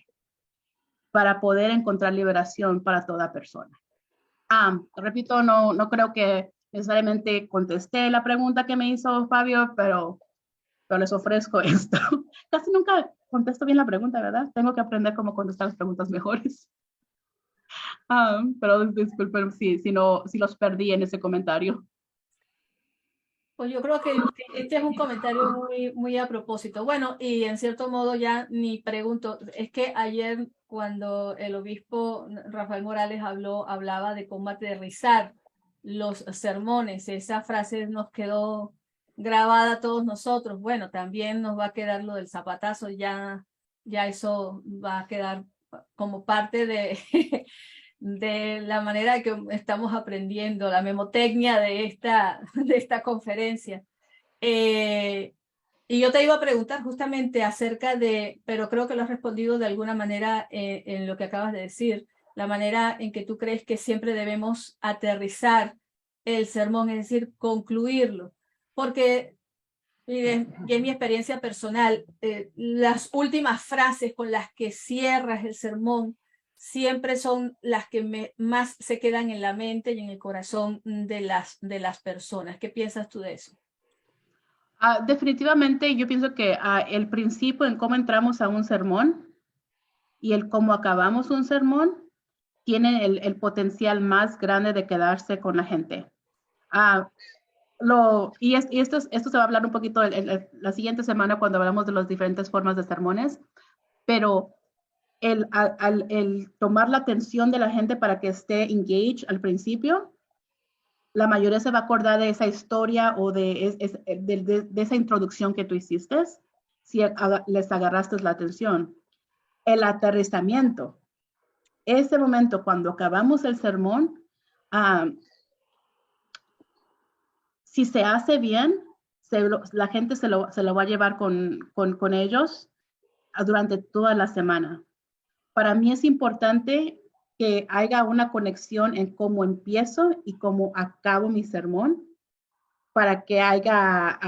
para poder encontrar liberación para toda persona. Repito, no creo que necesariamente contesté la pregunta que me hizo Fabio, pero les ofrezco esto. Casi nunca contesto bien la pregunta, ¿verdad? Tengo que aprender cómo contestar las preguntas mejores. Pero disculpen si los perdí en ese comentario. Pues yo creo que este es un comentario muy, muy a propósito. Bueno, y en cierto modo ya ni pregunto, es que ayer cuando el obispo Rafael Morales hablaba de cómo aterrizar los sermones, esa frase nos quedó grabada a todos nosotros. Bueno, también nos va a quedar lo del zapatazo, ya eso va a quedar como parte de la manera que estamos aprendiendo, la memotecnia de esta conferencia. Y yo te iba a preguntar justamente acerca pero creo que lo has respondido de alguna manera en lo que acabas de decir, la manera en que tú crees que siempre debemos aterrizar el sermón, es decir, concluirlo. Porque, miren, y en mi experiencia personal, las últimas frases con las que cierras el sermón siempre son las que más se quedan en la mente y en el corazón de las personas. ¿Qué piensas tú de eso? Definitivamente yo pienso que el principio en cómo entramos a un sermón y el cómo acabamos un sermón tiene el potencial más grande de quedarse con la gente. esto se va a hablar un poquito la siguiente semana cuando hablamos de las diferentes formas de sermones, pero el tomar la atención de la gente para que esté engaged al principio, la mayoría se va a acordar de esa historia o de esa introducción que tú hiciste, si les agarraste la atención. El aterrizamiento. Ese momento, cuando acabamos el sermón, si se hace bien, la gente se lo va a llevar con ellos durante toda la semana. Para mí es importante que haya una conexión en cómo empiezo y cómo acabo mi sermón, para que haya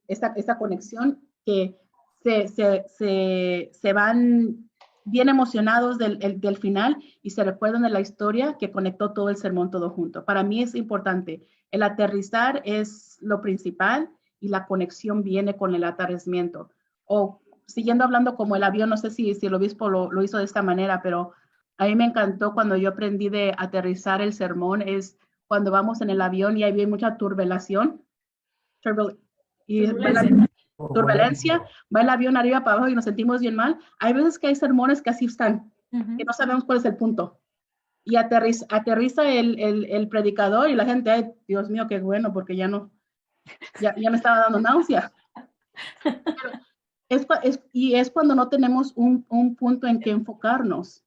esta conexión, que se van bien emocionados del final y se recuerdan de la historia que conectó todo el sermón todo junto. Para mí es importante. El aterrizar es lo principal y la conexión viene con el aterrizamiento. O siguiendo hablando como el avión, no sé si el obispo lo hizo de esta manera, pero a mí me encantó cuando yo aprendí de aterrizar el sermón, es cuando vamos en el avión y hay mucha turbulencia, va el avión arriba para abajo y nos sentimos bien mal. Hay veces que hay sermones que así están, que no sabemos cuál es el punto. Y aterriza el predicador y la gente, ay, Dios mío, qué bueno, porque ya me estaba dando náusea. Y es cuando no tenemos un punto en que enfocarnos.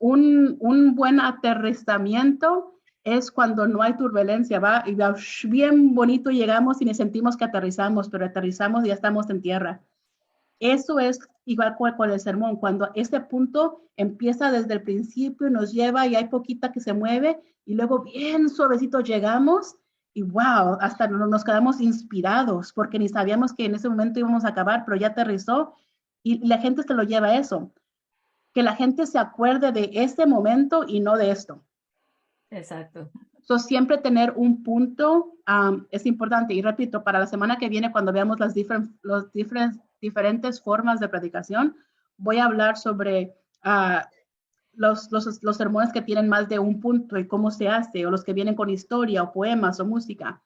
Un buen aterrizamiento es cuando no hay turbulencia, y va bien bonito, llegamos y nos sentimos que aterrizamos, pero aterrizamos y ya estamos en tierra. Eso es igual con el sermón, cuando este punto empieza desde el principio y nos lleva y hay poquita que se mueve y luego bien suavecito llegamos y wow, hasta nos quedamos inspirados porque ni sabíamos que en ese momento íbamos a acabar, pero ya aterrizó y la gente se lo lleva a eso. Que la gente se acuerde de este momento y no de esto. Exacto. Siempre tener un punto es importante. Y repito, para la semana que viene, cuando veamos las diferentes formas de predicación, voy a hablar sobre los sermones que tienen más de un punto y cómo se hace, o los que vienen con historia o poemas o música.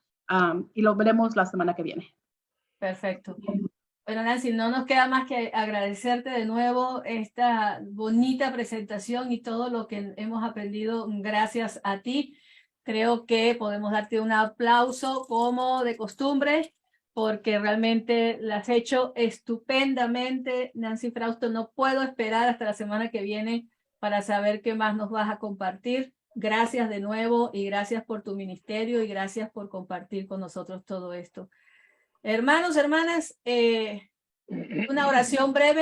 Y lo veremos la semana que viene. Perfecto. Bueno, Nancy, no nos queda más que agradecerte de nuevo esta bonita presentación y todo lo que hemos aprendido gracias a ti. Creo que podemos darte un aplauso como de costumbre, porque realmente lo has hecho estupendamente, Nancy Frausto. No puedo esperar hasta la semana que viene para saber qué más nos vas a compartir. Gracias de nuevo y gracias por tu ministerio y gracias por compartir con nosotros todo esto. Hermanos, hermanas, una oración breve.